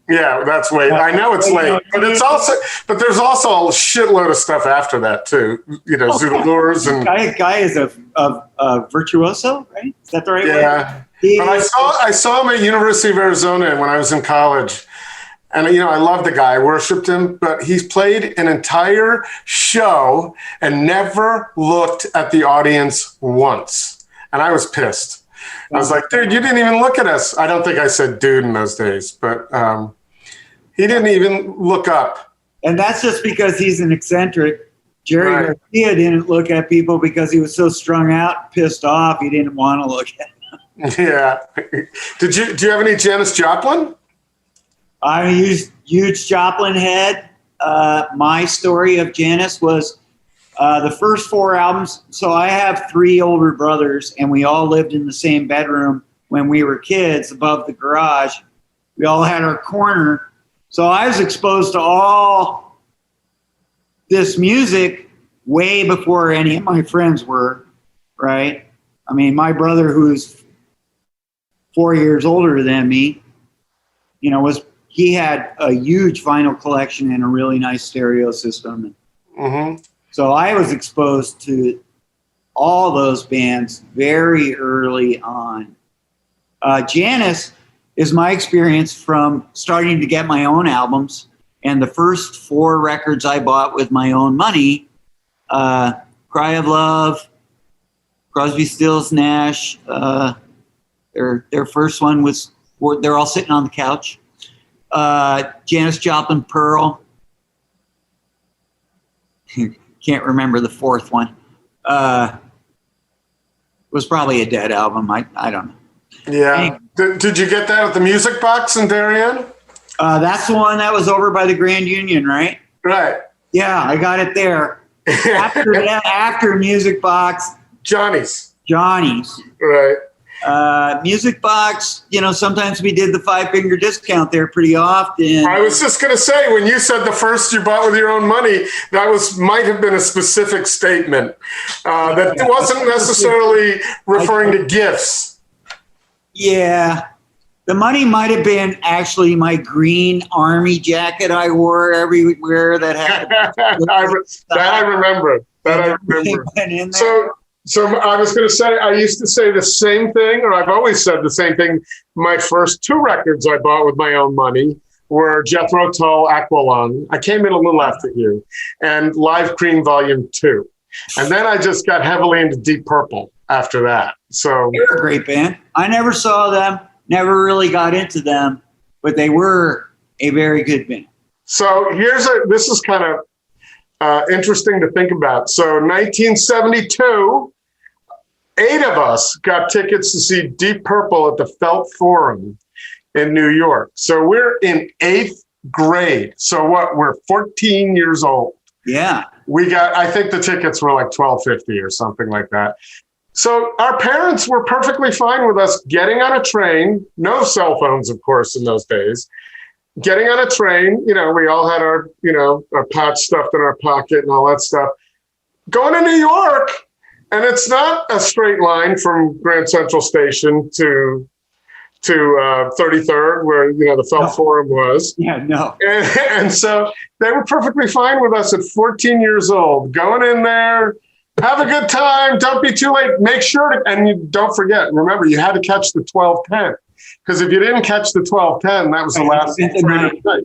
Yeah, that's way. I know it's late, but there's also a shitload of stuff after that too. Zoodalures and Guy is a virtuoso, right? Is that the right word? Yeah. But I saw him at University of Arizona when I was in college. And, I love the guy. I worshipped him. But he's played an entire show and never looked at the audience once. And I was pissed. I was like, dude, you didn't even look at us. I don't think I said dude in those days. But he didn't even look up. And that's just because he's an eccentric. Jerry Garcia didn't look at people because he was so strung out, pissed off. He didn't want to look at them. Yeah. Do you have any Janis Joplin? I'm a huge Joplin head. My story of Janis was the first 4 albums. So I have 3 older brothers, and we all lived in the same bedroom when we were kids above the garage. We all had our corner. So I was exposed to all this music way before any of my friends were, right? I mean, my brother, who's 4 years older than me, he had a huge vinyl collection and a really nice stereo system. Mm-hmm. So I was exposed to all those bands very early on. Janice is my experience from starting to get my own albums. And the first 4 records I bought with my own money, Cry of Love, Crosby, Stills, Nash, their first one was, they're all sitting on the couch. Janis Joplin, Pearl. Can't remember the 4th one. It was probably a Dead album. I don't know. Yeah. Anyway. Did you get that at the Music Box in Darien? That's the one that was over by the Grand Union, right? Right. Yeah, I got it there. After Music Box. Johnny's. Right. Music Box, sometimes we did the 5-finger discount there pretty often. I was just going to say, when you said the first you bought with your own money, that might have been a specific statement that wasn't necessarily referring to gifts. Yeah. The money might have been actually my green army jacket I wore everywhere that had. I remember. So I was going to say, I used to say the same thing, or I've always said the same thing. My first 2 records I bought with my own money were Jethro Tull, Aqualung. I came in a little after you, and Live Cream Volume 2. And then I just got heavily into Deep Purple after that. So they're a great band. I never saw them, never really got into them, but they were a very good band. So this is kind of interesting to think about. So 1972, 8 of us got tickets to see Deep Purple at the Felt Forum in New York. So we're in 8th grade. So we're 14 years old. Yeah. I think the tickets were like $12.50 or something like that. So our parents were perfectly fine with us getting on a train, no cell phones, of course, in those days. Getting on a train, we all had our pouch stuffed in our pocket and all that stuff. Going to New York, and it's not a straight line from Grand Central Station to 33rd, where the Felt Forum was. Yeah, no. And so they were perfectly fine with us at 14 years old, going in there, have a good time, don't be too late, make sure and you don't forget. Remember, you had to catch the 12:10. Because if you didn't catch the 12:10, that was the last train of the night.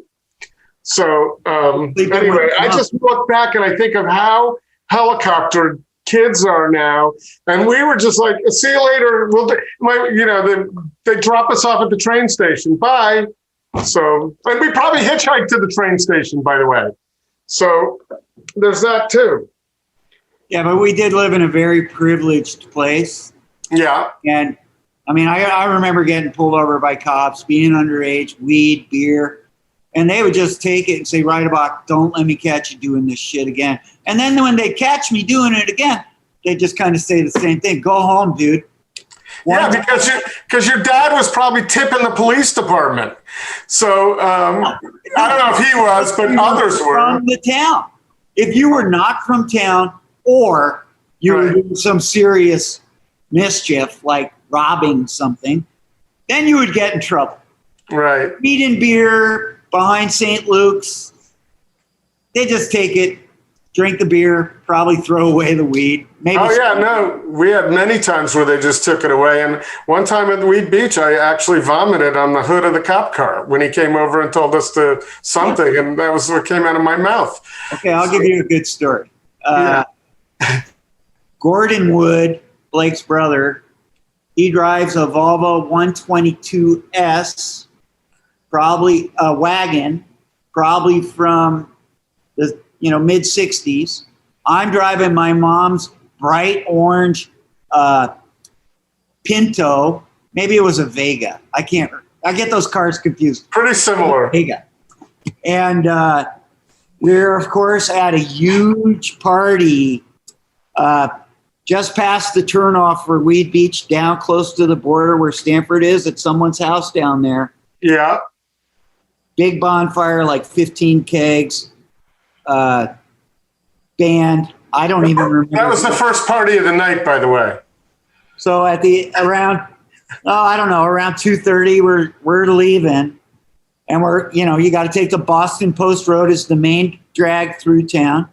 So anyway, I just look back and I think of how helicoptered kids are now, and we were just like, "See you later." They drop us off at the train station. Bye. So, and we probably hitchhiked to the train station, by the way. So there's that too. Yeah, but we did live in a very privileged place. Yeah, and. I mean, I remember getting pulled over by cops, being underage, weed, beer, and they would just take it and say, Ridabock, don't let me catch you doing this shit again. And then when they catch me doing it again, they just kind of say the same thing. Go home, dude. Yeah, because your dad was probably tipping the police department. So I don't know if he was, but others were. From the town. If you were not from town or you were doing some serious mischief, like robbing something, then you would get in trouble. Right. Meat and beer behind St. Luke's. They just take it, drink the beer, probably throw away the weed. Maybe. Oh, yeah, no. We had many times where they just took it away. And one time at Weed Beach, I actually vomited on the hood of the cop car when he came over and told us to something. And that was what came out of my mouth. Okay, I'll give you a good story. Gordon Wood, Blake's brother, he drives a Volvo 122S, probably a wagon, probably from the mid 60s. I'm driving my mom's bright orange Pinto. Maybe it was a Vega. I get those cars confused. Pretty similar. Vega. And we're of course at a huge party just past the turnoff for Weed Beach, down close to the border where Stanford is, at someone's house down there. Yeah. big bonfire, like 15 kegs, band. I don't even remember. That was the first party of the night, by the way. So at around 2:30, we're leaving, and you got to take the Boston Post Road as the main drag through town.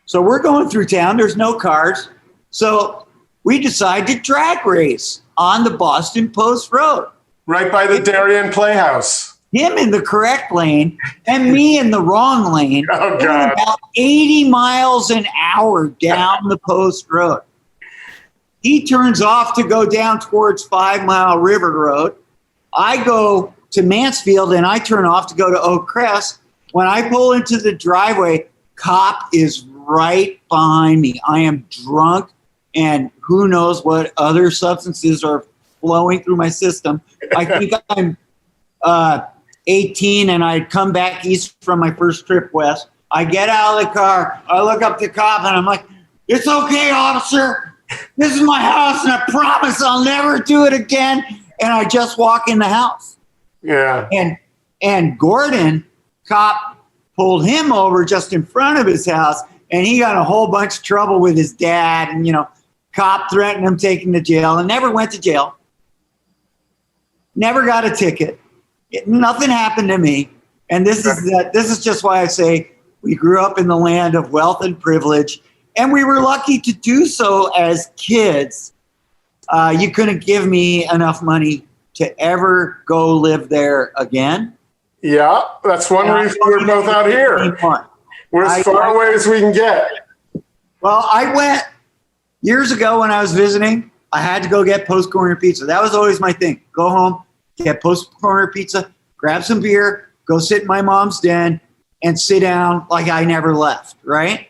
So we're going through town. There's no cars. So we decide to drag race on the Boston Post Road. Right by the Darien Playhouse. Him in the correct lane and me in the wrong lane. Oh, God. About 80 miles an hour down the Post Road. He turns off to go down towards 5 Mile River Road. I go to Mansfield and I turn off to go to Oak Crest. When I pull into the driveway, cop is right behind me. I am drunk and who knows what other substances are flowing through my system. I think I'm 18 and I'd come back east from my first trip west. I get out of the car. I look up the cop and I'm like, "It's okay, officer. This is my house and I promise I'll never do it again." And I just walk in the house. Yeah. And Gordon, cop, pulled him over just in front of his house and he got a whole bunch of trouble with his dad. And, cop threatened him, taking him to jail, and never went to jail. Never got a ticket. Nothing happened to me. And this is just why I say we grew up in the land of wealth and privilege, and we were lucky to do so as kids. You couldn't give me enough money to ever go live there again. Yeah, that's one reason we're both out here. We're as far away as we can get. Well, I went years ago when I was visiting. I had to go get Post Corner Pizza. That was always my thing. Go home, get Post Corner Pizza, grab some beer, go sit in my mom's den, and sit down like I never left, right?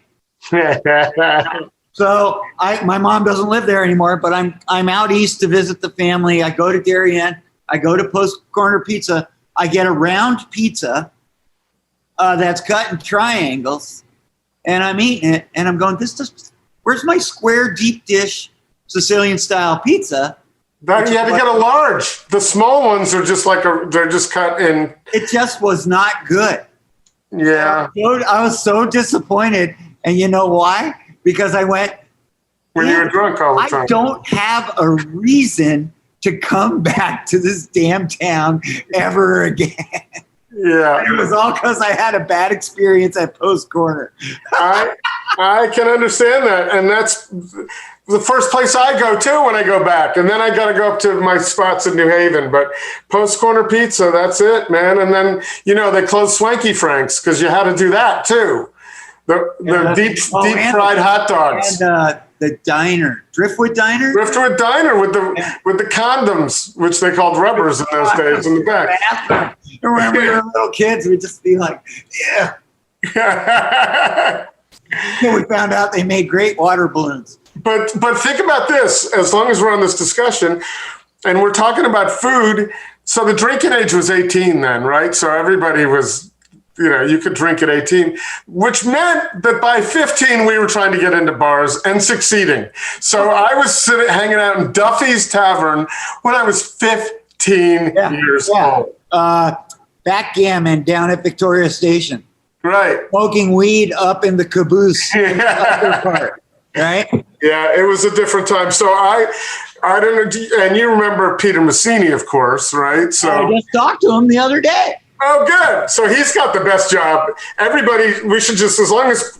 So my mom doesn't live there anymore, but I'm out east to visit the family. I go to Darien. I go to Post Corner Pizza. I get a round pizza that's cut in triangles, and I'm eating it, and I'm going, where's my square deep dish Sicilian-style pizza? But you had to get a large. The small ones are just they're just cut in. It just was not good. Yeah. I was so disappointed. And you know why? Because I went, when you were drunk all the time. I don't have a reason to come back to this damn town ever again. Yeah. It was all because I had a bad experience at Post Corner. I can understand that. And that's the first place I go to when I go back. And then I got to go up to my spots in New Haven. But Post Corner Pizza, that's it, man. And then, they closed Swanky Frank's because you had to do that too. The deep fried hot dogs. And the diner, Driftwood Diner? Driftwood Diner with the condoms, which they called rubbers in those days in the back. I remember we were little kids, we'd just be like, yeah. We found out they made great water balloons. But think about this, as long as we're on this discussion, and we're talking about food, so the drinking age was 18 then, right? So everybody was, you could drink at 18, which meant that by 15, we were trying to get into bars and succeeding. So I was hanging out in Duffy's Tavern when I was 15 years old. Backgammon down at Victoria Station. Right. Smoking weed up in the caboose. In the upper part, right? Yeah, it was a different time. So I don't know, and you remember Peter Massini, of course, right? So I just talked to him the other day. Oh, good. So he's got the best job. Everybody, we should just, as long as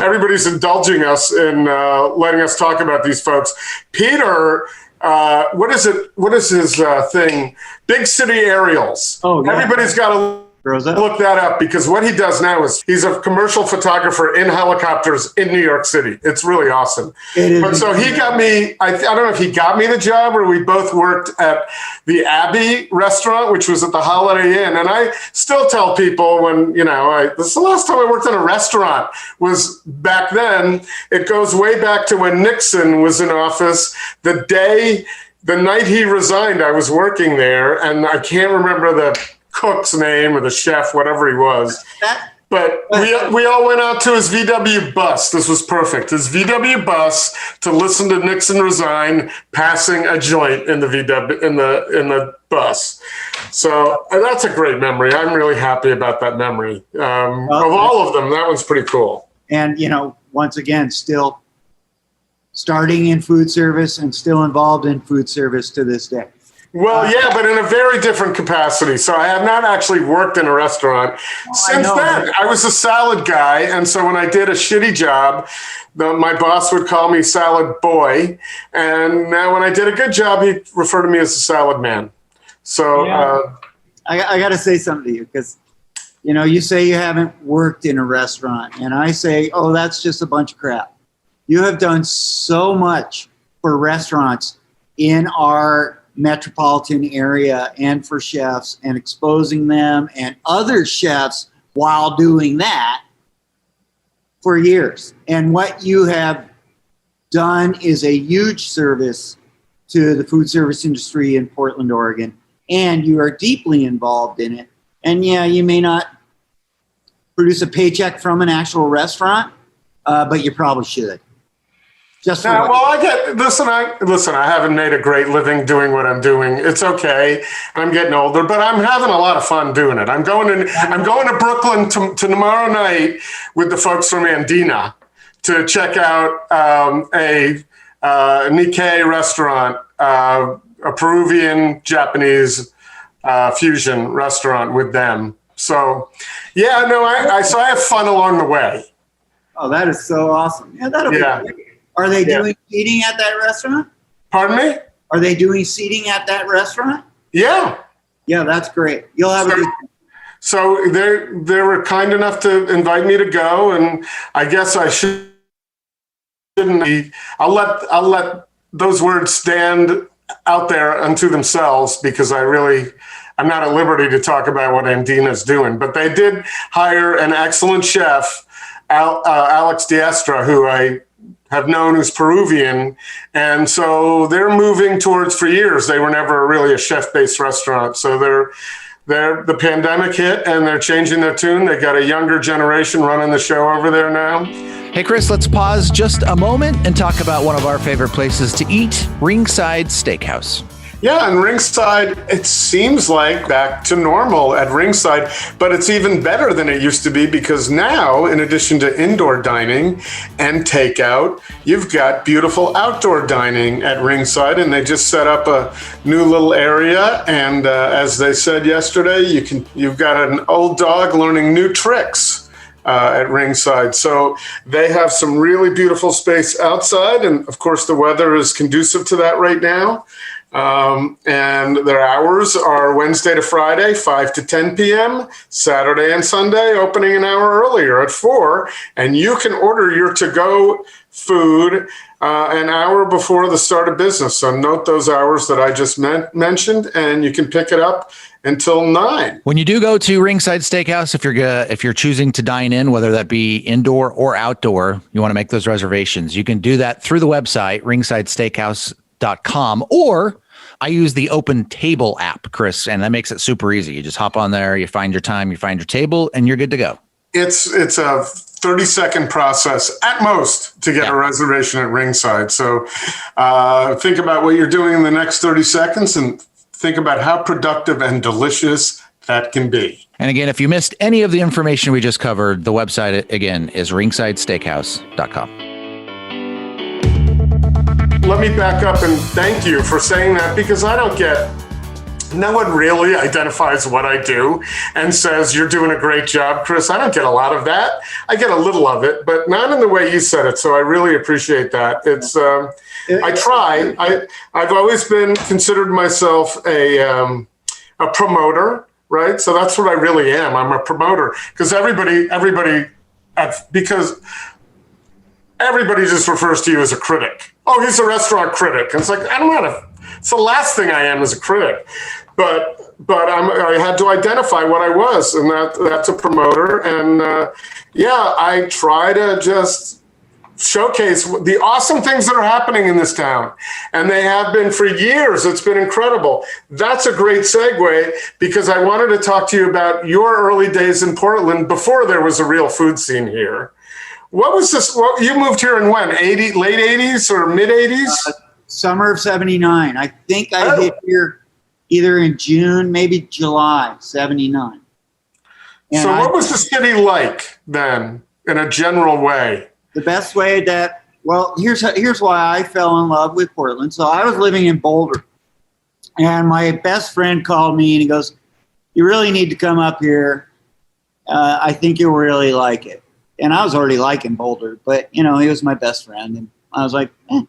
everybody's indulging us in letting us talk about these folks. Peter, what is it? What is his thing? Big City Aerials. Oh, yeah. Everybody's got to look that up because what he does now is he's a commercial photographer in helicopters in New York City. It's really awesome. But so he got me, I don't know if he got me the job or we both worked at the Abbey restaurant, which was at the Holiday Inn. And I still tell people when, this is the last time I worked in a restaurant was back then. It goes way back to when Nixon was in office. The night he resigned, I was working there and I can't remember the cook's name or the chef, whatever he was. But we all went out to his VW bus. This was perfect. His VW bus to listen to Nixon resign, passing a joint in the VW in the bus. So that's a great memory. I'm really happy about that memory. Of all of them, that one's pretty cool. And once again, still starting in food service and still involved in food service to this day. Well, yeah, but in a very different capacity. So I have not actually worked in a restaurant since then. I was a salad guy. And so when I did a shitty job, my boss would call me salad boy. And now when I did a good job, he'd refer to me as a salad man. So I got to say something to you because, you say you haven't worked in a restaurant. And I say, oh, that's just a bunch of crap. You have done so much for restaurants in our metropolitan area and for chefs and exposing them and other chefs while doing that for years. And what you have done is a huge service to the food service industry in Portland, Oregon, and you are deeply involved in it. And yeah, you may not produce a paycheck from an actual restaurant, but you probably should. Listen, I haven't made a great living doing what I'm doing. It's okay. I'm getting older, but I'm having a lot of fun doing it. I'm going to Brooklyn to tomorrow night with the folks from Andina to check out a Nikkei restaurant, a Peruvian Japanese fusion restaurant with them. So, yeah, no, I have fun along the way. Oh, that is so awesome. Yeah, that'll be great. Are they doing seating at that restaurant? Pardon me? Are they doing seating at that restaurant? Yeah. Yeah, that's great. You'll have a good time. So they were kind enough to invite me to go, and I guess I shouldn't be. I'll let those words stand out there unto themselves because I'm not at liberty to talk about what Andina's doing. But they did hire an excellent chef, Alex Diestra, who I have known who's Peruvian. And so they're moving towards, for years, they were never really a chef-based restaurant. So the pandemic hit and they're changing their tune. They got a younger generation running the show over there now. Hey, Chris, let's pause just a moment and talk about one of our favorite places to eat, Ringside Steakhouse. Yeah, and Ringside, it seems like back to normal at Ringside, but it's even better than it used to be because now, in addition to indoor dining and takeout, you've got beautiful outdoor dining at Ringside, and they just set up a new little area. And as they said yesterday, you've got an old dog learning new tricks at Ringside. So they have some really beautiful space outside, and of course, the weather is conducive to that right now. And their hours are Wednesday to Friday, 5 to 10 p.m., Saturday and Sunday, opening an hour earlier at 4. And you can order your to-go food an hour before the start of business. So note those hours that I just mentioned, and you can pick it up until 9. When you do go to Ringside Steakhouse, if you're choosing to dine in, whether that be indoor or outdoor, you want to make those reservations. You can do that through the website, ringsidesteakhouse.com, or I use the Open Table app, Chris, and that makes it super easy. You just hop on there, you find your time, you find your table, and you're good to go. It's a 30-second process at most to get a reservation at Ringside. So think about what you're doing in the next 30 seconds and think about how productive and delicious that can be. And again, if you missed any of the information we just covered, the website, again, is ringsidesteakhouse.com. Let me back up and thank you for saying that because no one really identifies what I do and says, you're doing a great job, Chris. I don't get a lot of that. I get a little of it, but not in the way you said it. So I really appreciate that. It's, I try. I've always considered myself a promoter, right? So that's what I really am. I'm a promoter because everybody just refers to you as a critic. Oh, he's a restaurant critic. And it's like, it's the last thing I am as a critic. But I had to identify what I was, and that's a promoter. And I try to just showcase the awesome things that are happening in this town. And they have been for years. It's been incredible. That's a great segue, because I wanted to talk to you about your early days in Portland before there was a real food scene here. What was this? You moved here in when? Late 80s or mid 80s? Summer of 79. I think I hit here either in June, maybe July 79. And so what was the city like then, in a general way? The best way that, well, here's why I fell in love with Portland. So I was living in Boulder, and my best friend called me and he goes, "You really need to come up here. I think you'll really like it." And I was already liking Boulder, but he was my best friend, and I was like, I'm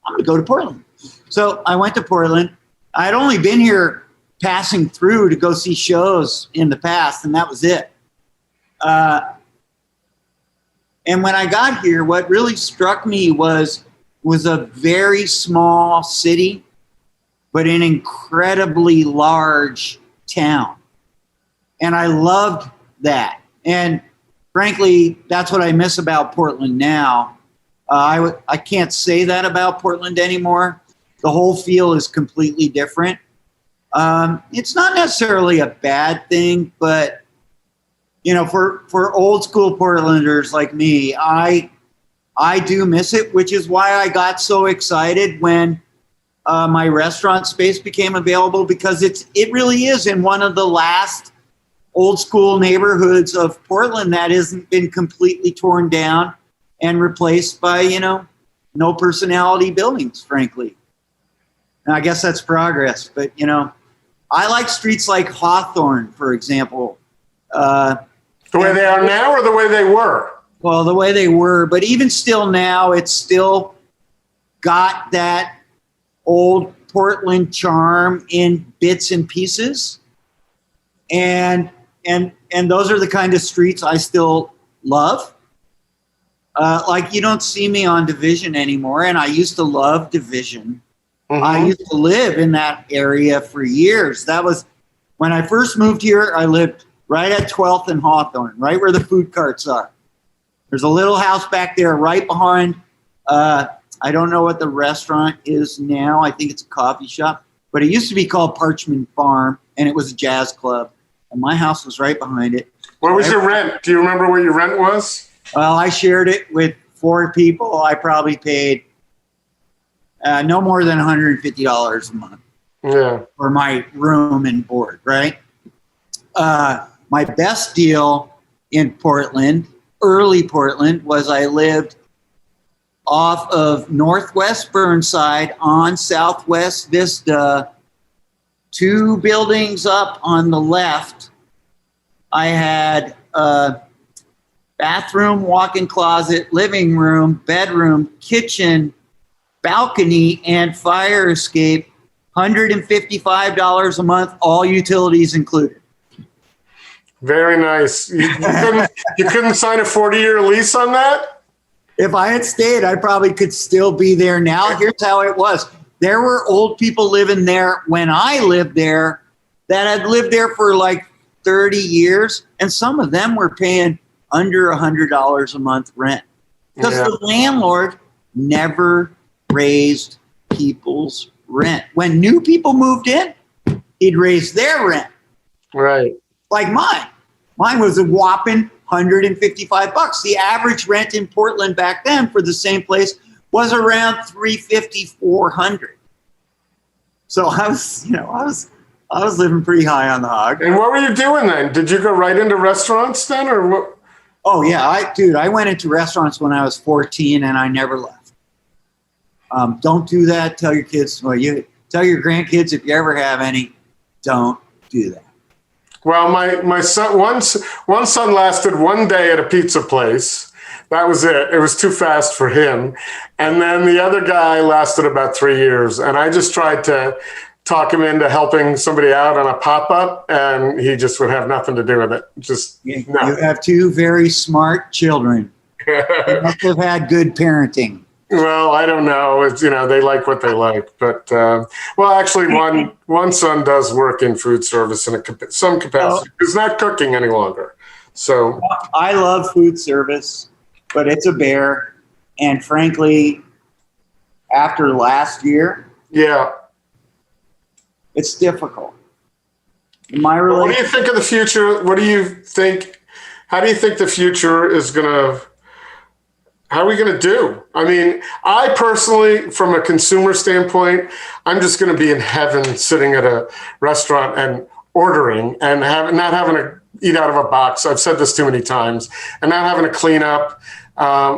gonna go to Portland. So I went to Portland. I had only been here passing through to go see shows in the past, and that was it. And when I got here, what really struck me was a very small city, but an incredibly large town. And I loved that. And frankly, that's what I miss about Portland now. I can't say that about Portland anymore. The whole feel is completely different. It's not necessarily a bad thing, but for old school Portlanders like me, I do miss it, which is why I got so excited when my restaurant space became available, because it really is in one of the last old school neighborhoods of Portland that hasn't been completely torn down and replaced by, no personality buildings, frankly. And I guess that's progress, but I like streets like Hawthorne, for example. The way they are now, or the way they were? Well, the way they were, but even still now, it's still got that old Portland charm in bits and pieces. And those are the kind of streets I still love. Like, you don't see me on Division anymore, and I used to love Division. Mm-hmm. I used to live in that area for years. That was when I first moved here. I lived right at 12th and Hawthorne, right where the food carts are. There's a little house back there right behind. I don't know what the restaurant is now. I think it's a coffee shop, but it used to be called Parchman Farm, and it was a jazz club. And my house was right behind it. What was your rent? Do you remember what your rent was? Well, I shared it with 4 people. I probably paid no more than $150 a month for my room and board, right? My best deal in Portland, early Portland, was I lived off of Northwest Burnside on Southwest Vista, 2 buildings up on the left. I had a bathroom, walk-in closet, living room, bedroom, kitchen, balcony, and fire escape, $155 a month, all utilities included. Very nice. You couldn't sign a 40-year lease on that? If I had stayed, I probably could still be there now. Here's how it was. There were old people living there when I lived there that had lived there for like 30 years, and some of them were paying under $100 a month rent because the landlord never raised people's rent. When new people moved in, he'd raise their rent. Right. Like mine. Mine was a whopping $155. The average rent in Portland back then for the same place was around $350, $400. So I was living pretty high on the hog. And what were you doing then? Did you go right into restaurants then, or what? Oh yeah, I went into restaurants when I was 14 and I never left. Don't do that. Tell your kids. Well, you tell your grandkids if you ever have any. Don't do that. Well, my son, one son lasted one day at a pizza place. That was it. It was too fast for him. And then the other guy lasted about 3 years. And I just tried to talk him into helping somebody out on a pop-up, and he just would have nothing to do with it. No. You have 2 very smart children. You must have had good parenting. Well, I don't know. It's, they like what they like. But, well, actually, one son does work in food service in some capacity. He's not cooking any longer. So I love food service, but it's a bear. And frankly, after last year, Yeah. it's difficult. My What do you relationship, think of the future? What do you think? How do you think the future is going to, how are we going to do? I mean, I personally, from a consumer standpoint, I'm just going to be in heaven sitting at a restaurant and ordering and not having to eat out of a box. I've said this too many times, and not having to clean up.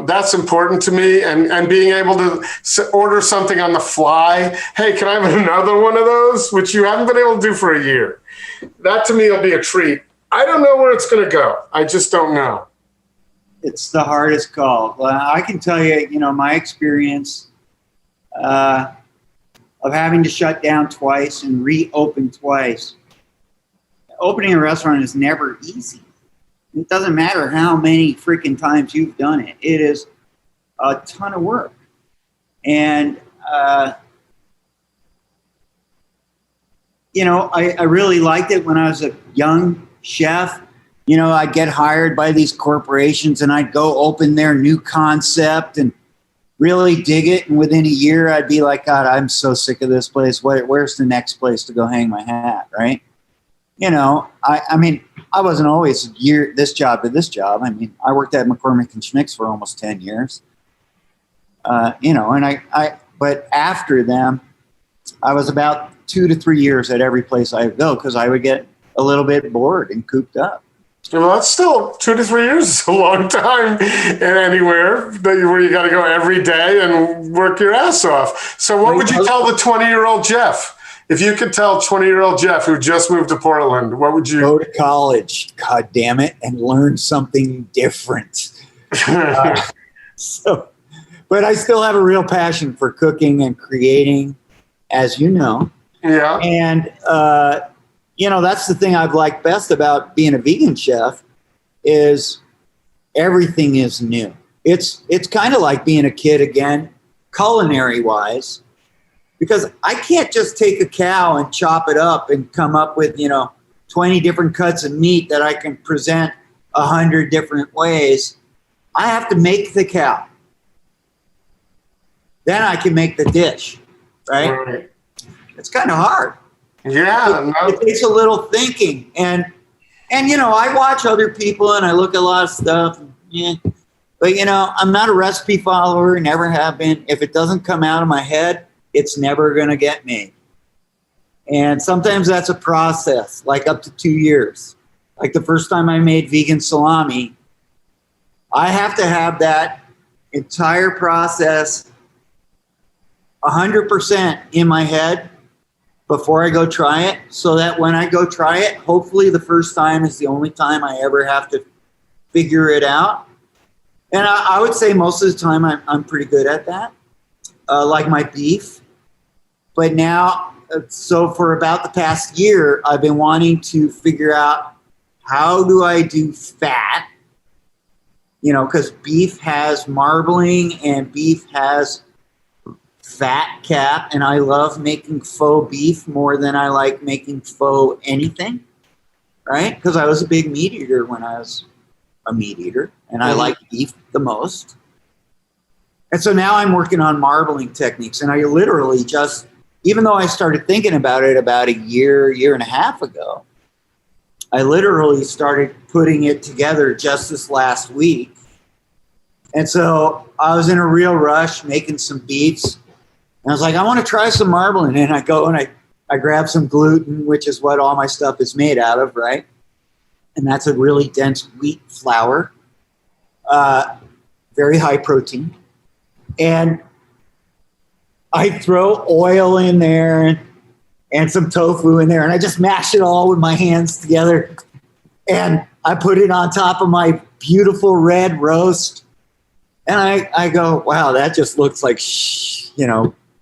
That's important to me, and being able to order something on the fly. Hey, can I have another one of those? Which you haven't been able to do for a year. That to me will be a treat. I don't know where it's going to go. I just don't know. it's the hardest call. Well, I can tell you, my experience of having to shut down twice and reopen twice. Opening a restaurant is never easy. It doesn't matter how many freaking times you've done it. It is a ton of work. And, I really liked it when I was a young chef. I'd get hired by these corporations and I'd go open their new concept and really dig it. And within a year, I'd be like, God, I'm so sick of this place. Where's the next place to go hang my hat, right? I mean, I wasn't always this job to this job. I mean, I worked at McCormick and Schmick's for almost 10 years. But after them, I was about 2 to 3 years at every place I would go because I would get a little bit bored and cooped up. Well, that's still 2 to 3 years is a long time in anywhere where you got to go every day and work your ass off. So what would you tell the 20-year-old Jeff? If you could tell 20-year-old Jeff who just moved to Portland, what would you... Go to college, God damn it, and learn something different. But I still have a real passion for cooking and creating, as you know. Yeah. And, that's the thing I've liked best about being a vegan chef is everything is new. It's kind of like being a kid again, culinary-wise. Because I can't just take a cow and chop it up and come up with, 20 different cuts of meat that I can present 100 different ways. I have to make the cow. Then I can make the dish, right? It's kind of hard. Yeah. It takes a little thinking. And I watch other people and I look at a lot of stuff. Yeah. But, I'm not a recipe follower, never have been. If it doesn't come out of my head, it's never going to get made. And sometimes that's a process, like up to 2 years. Like the first time I made vegan salami, I have to have that entire process 100% in my head before I go try it, so that when I go try it, hopefully the first time is the only time I ever have to figure it out. And I would say most of the time I'm pretty good at that, like my beef. But now, so for about the past year, I've been wanting to figure out how do I do fat, because beef has marbling and beef has fat cap, and I love making faux beef more than I like making faux anything, right? Because I was a big meat eater when I was a meat eater, and I like beef the most. And so now I'm working on marbling techniques, and I literally just, even though I started thinking about it about a year and a half ago, I literally started putting it together just this last week. And so I was in a real rush making some beefs. And I was like, I want to try some marbling. And I go and I grab some gluten, which is what all my stuff is made out of, right? And that's a really dense wheat flour, very high protein. And I throw oil in there and some tofu in there, and I just mash it all with my hands together. And I put it on top of my beautiful red roast. And I go, wow, that just looks like,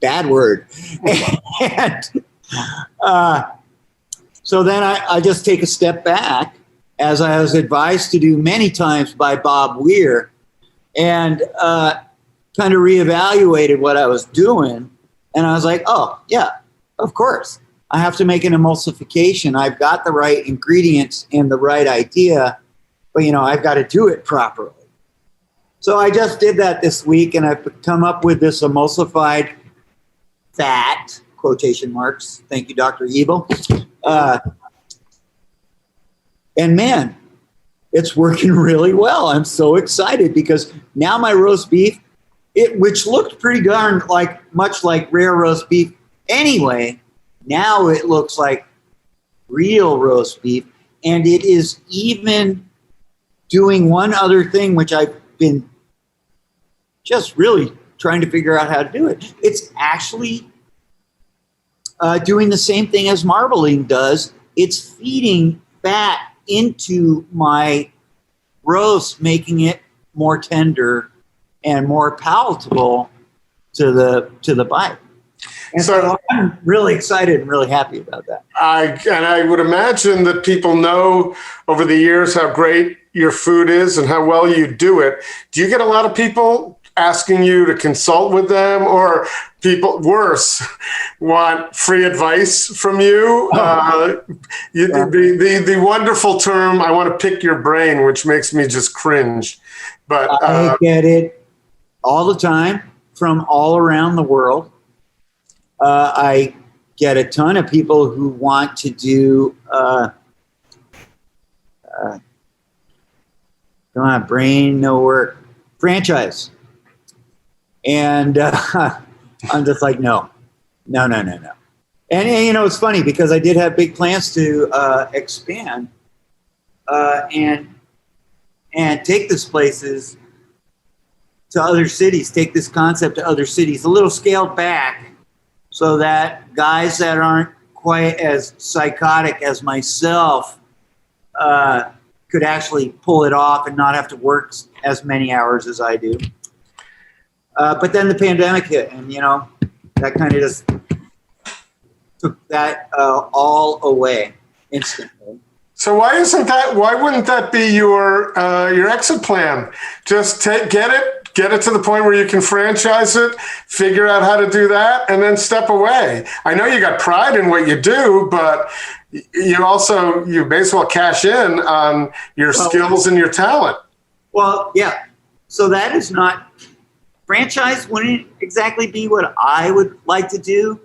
bad word. And so then I just take a step back, as I was advised to do many times by Bob Weir, and kind of reevaluated what I was doing. And I was like, oh, yeah, of course. I have to make an emulsification. I've got the right ingredients and the right idea, but, I've got to do it properly. So I just did that this week, and I've come up with this emulsified fat, quotation marks. Thank you, Dr. Evil. And man, it's working really well. I'm so excited because now my roast beef, which looked pretty darn much like rare roast beef anyway, now it looks like real roast beef. And it is even doing one other thing, which I've been just really trying to figure out how to do it. It's actually doing the same thing as marbling does. It's feeding fat into my roast, making it more tender and more palatable to the bite. And so I'm really excited and really happy about that. I would imagine that people know over the years how great your food is and how well you do it. Do you get a lot of people asking you to consult with them, or people worse want free advice from you? The wonderful term, I want to pick your brain, which makes me just cringe. But I get it all the time from all around the world. I get a ton of people who want to do, come on, brain, no work, franchise. And I'm just like, no. And it's funny because I did have big plans to expand and take this places to other cities, take this concept to other cities, a little scaled back, so that guys that aren't quite as psychotic as myself could actually pull it off and not have to work as many hours as I do. But then the pandemic hit, and that kind of just took that all away instantly. So why wouldn't that be your exit plan? Just get it to the point where you can franchise it, figure out how to do that, and then step away. I know you got pride in what you do, but you may as well cash in on your skills and your talent. Well, yeah. So that is not, franchise wouldn't exactly be what I would like to do.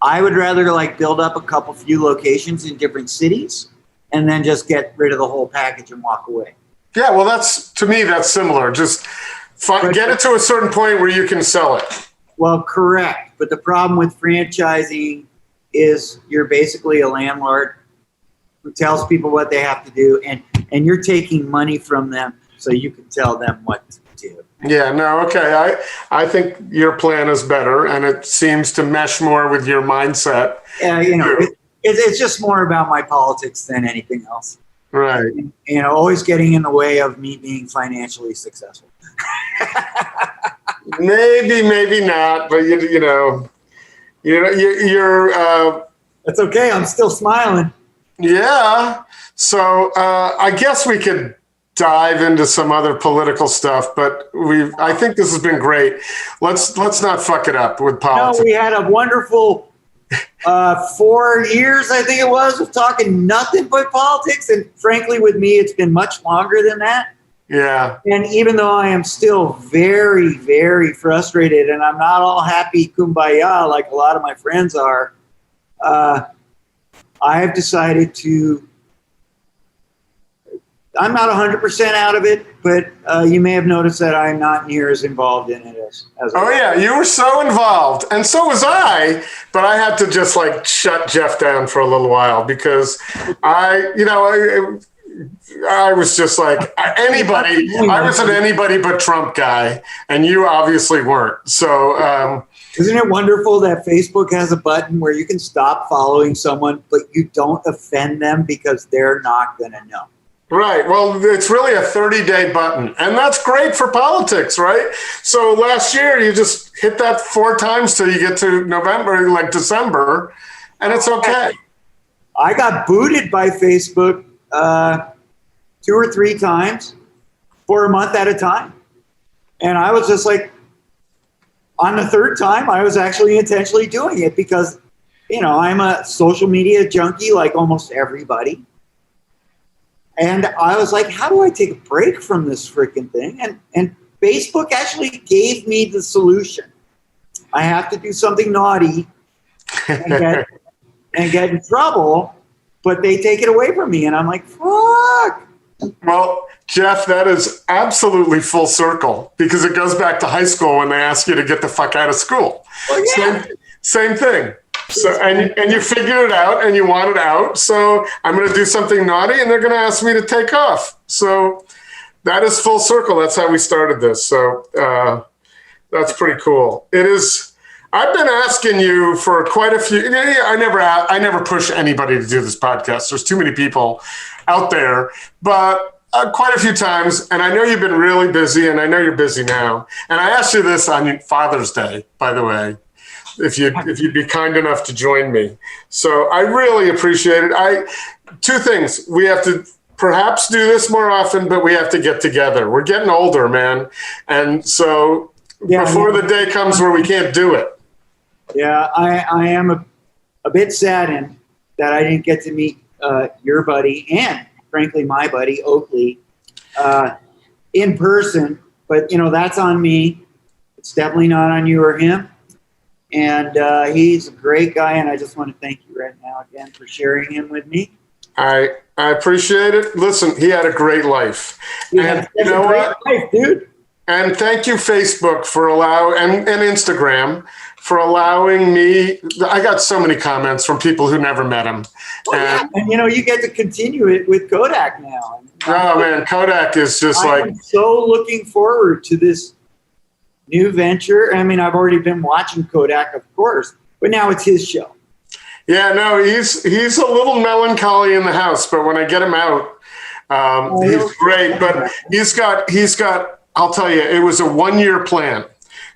I would rather build up a few locations in different cities and then just get rid of the whole package and walk away. Yeah, well, to me, that's similar. Just get it to a certain point where you can sell it. Well, correct. But the problem with franchising is you're basically a landlord who tells people what they have to do, and you're taking money from them so you can tell them what to do. Yeah, no, okay. I think your plan is better, and it seems to mesh more with your mindset. It's just more about my politics than anything else. Right. Always getting in the way of me being financially successful. maybe not, but you're. It's okay. I'm still smiling. Yeah. So I guess we could dive into some other political stuff, but I think this has been great. Let's not fuck it up with politics. No, we had a wonderful 4 years, I think it was, of talking nothing but politics. And frankly, with me, it's been much longer than that. Yeah. And even though I am still very, very frustrated and I'm not all happy kumbaya like a lot of my friends are, I have decided I'm not 100% out of it, but you may have noticed that I'm not near as involved in it as Oh, yeah. You were so involved. And so was I. But I had to just shut Jeff down for a little while because I was just anybody. I was an anybody but Trump guy. And you obviously weren't. So isn't it wonderful that Facebook has a button where you can stop following someone, but you don't offend them because they're not going to know? Right. Well, it's really a 30-day button, and that's great for politics, right? So last year, you just hit that 4 times till you get to November, December, and it's okay. I got booted by Facebook 2 or 3 times for a month at a time. And I was just on the 3rd time, I was actually intentionally doing it because, I'm a social media junkie like almost everybody. And I was like, how do I take a break from this freaking thing? And Facebook actually gave me the solution. I have to do something naughty and get in trouble, but they take it away from me. And I'm like, fuck. Well, Jeff, that is absolutely full circle because it goes back to high school when they ask you to get the fuck out of school. Well, yeah. Same thing. So and you figure it out and you want it out. So I'm going to do something naughty and they're going to ask me to take off. So that is full circle. That's how we started this. So that's pretty cool. It is. I've been asking you for quite a few. I never push anybody to do this podcast. There's too many people out there, but quite a few times. And I know you've been really busy, and I know you're busy now. And I asked you this on Father's Day, by the way, if you'd be kind enough to join me. So I really appreciate it. Two things. We have to perhaps do this more often, but we have to get together. We're getting older, man. And so before the day comes where we can't do it. Yeah, I am a bit saddened that I didn't get to meet your buddy and, frankly, my buddy, Oakley, in person. But, that's on me. It's definitely not on you or him. And he's a great guy, and I just want to thank you right now again for sharing him with me. I appreciate it. Listen, he had a great life. And you know what? Life, dude. And thank you, Facebook, for and Instagram for allowing me. I got so many comments from people who never met him. And you get to continue it with Kodak now. Oh, man, Kodak is just I'm so looking forward to this new venture. I mean, I've already been watching Kodak, of course, but now it's his show. Yeah, no, he's a little melancholy in the house, but when I get him out, he's great. But he's got. I'll tell you, it was a 1-year plan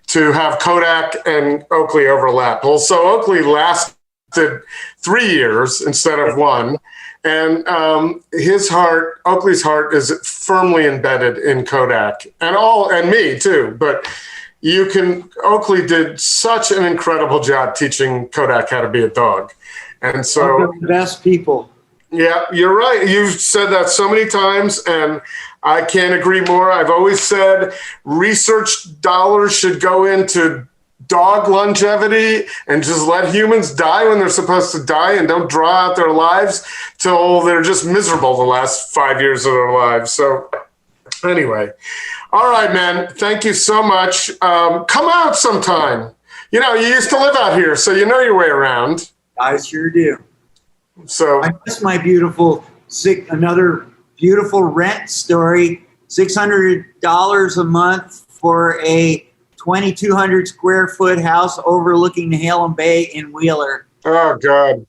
to have Kodak and Oakley overlap. Well, so Oakley lasted 3 years instead of 1. And Oakley's heart is firmly embedded in Kodak and me too. But Oakley did such an incredible job teaching Kodak how to be a dog. And so the best people. Yeah, you're right. You've said that so many times, and I can't agree more. I've always said research dollars should go into dog longevity and just let humans die when they're supposed to die and don't draw out their lives till they're just miserable the last 5 years of their lives. So anyway, all right, man. Thank you so much. Come out sometime. You used to live out here, so you know your way around. I sure do. So I miss my another beautiful rent story, $600 a month for a 2,200 square foot house overlooking Halem Bay in Wheeler. Oh God.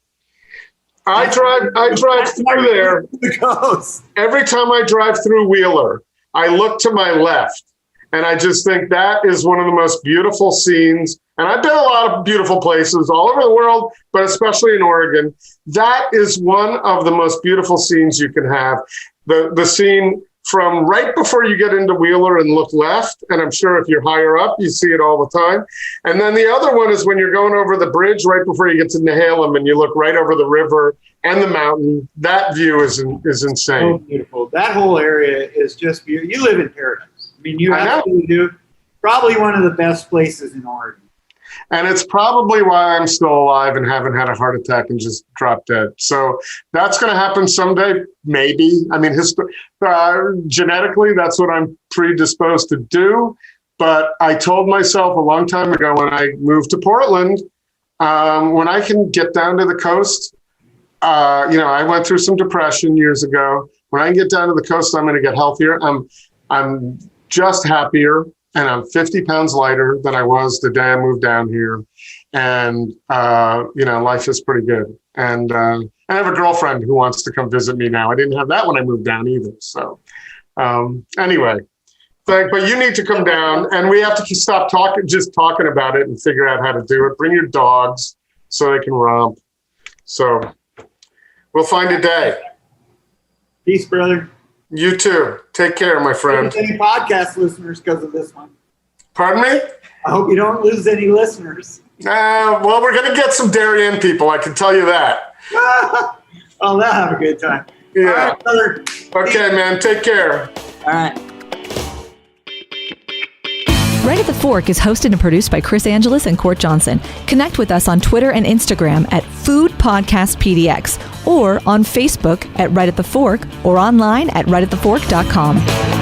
I drive through there. Every time I drive through Wheeler, I look to my left and I just think that is one of the most beautiful scenes. And I've been a lot of beautiful places all over the world, but especially in Oregon. That is one of the most beautiful scenes you can have. The scene from right before you get into Wheeler and look left, and I'm sure if you're higher up, you see it all the time. And then the other one is when you're going over the bridge right before you get to Nehalem and you look right over the river and the mountain. That view is insane. So beautiful. That whole area is just beautiful. You live in paradise. I mean, you absolutely do. Probably one of the best places in Oregon. And it's probably why I'm still alive and haven't had a heart attack and just dropped dead. So that's going to happen someday, maybe. I mean, genetically, that's what I'm predisposed to do. But I told myself a long time ago when I moved to Portland, when I can get down to the coast, I went through some depression years ago. When I can get down to the coast, I'm going to get healthier. I'm just happier. And I'm 50 pounds lighter than I was the day I moved down here. And, life is pretty good. And I have a girlfriend who wants to come visit me now. I didn't have that when I moved down either. So anyway, but you need to come down and we have to stop talking about it and figure out how to do it. Bring your dogs so they can romp. So we'll find a day. Peace, brother. You too. Take care, my friend. Any podcast listeners because of this one? Pardon me? I hope you don't lose any listeners. Well, we're going to get some Darien people. I can tell you that. Oh, they'll have a good time. Yeah. All right, brother. Okay, man. Take care. All right. Right at the Fork is hosted and produced by Chris Angelus and Court Johnson. Connect with us on Twitter and Instagram at Food Podcast PDX or on Facebook at Right at the Fork or online at rightatthefork.com.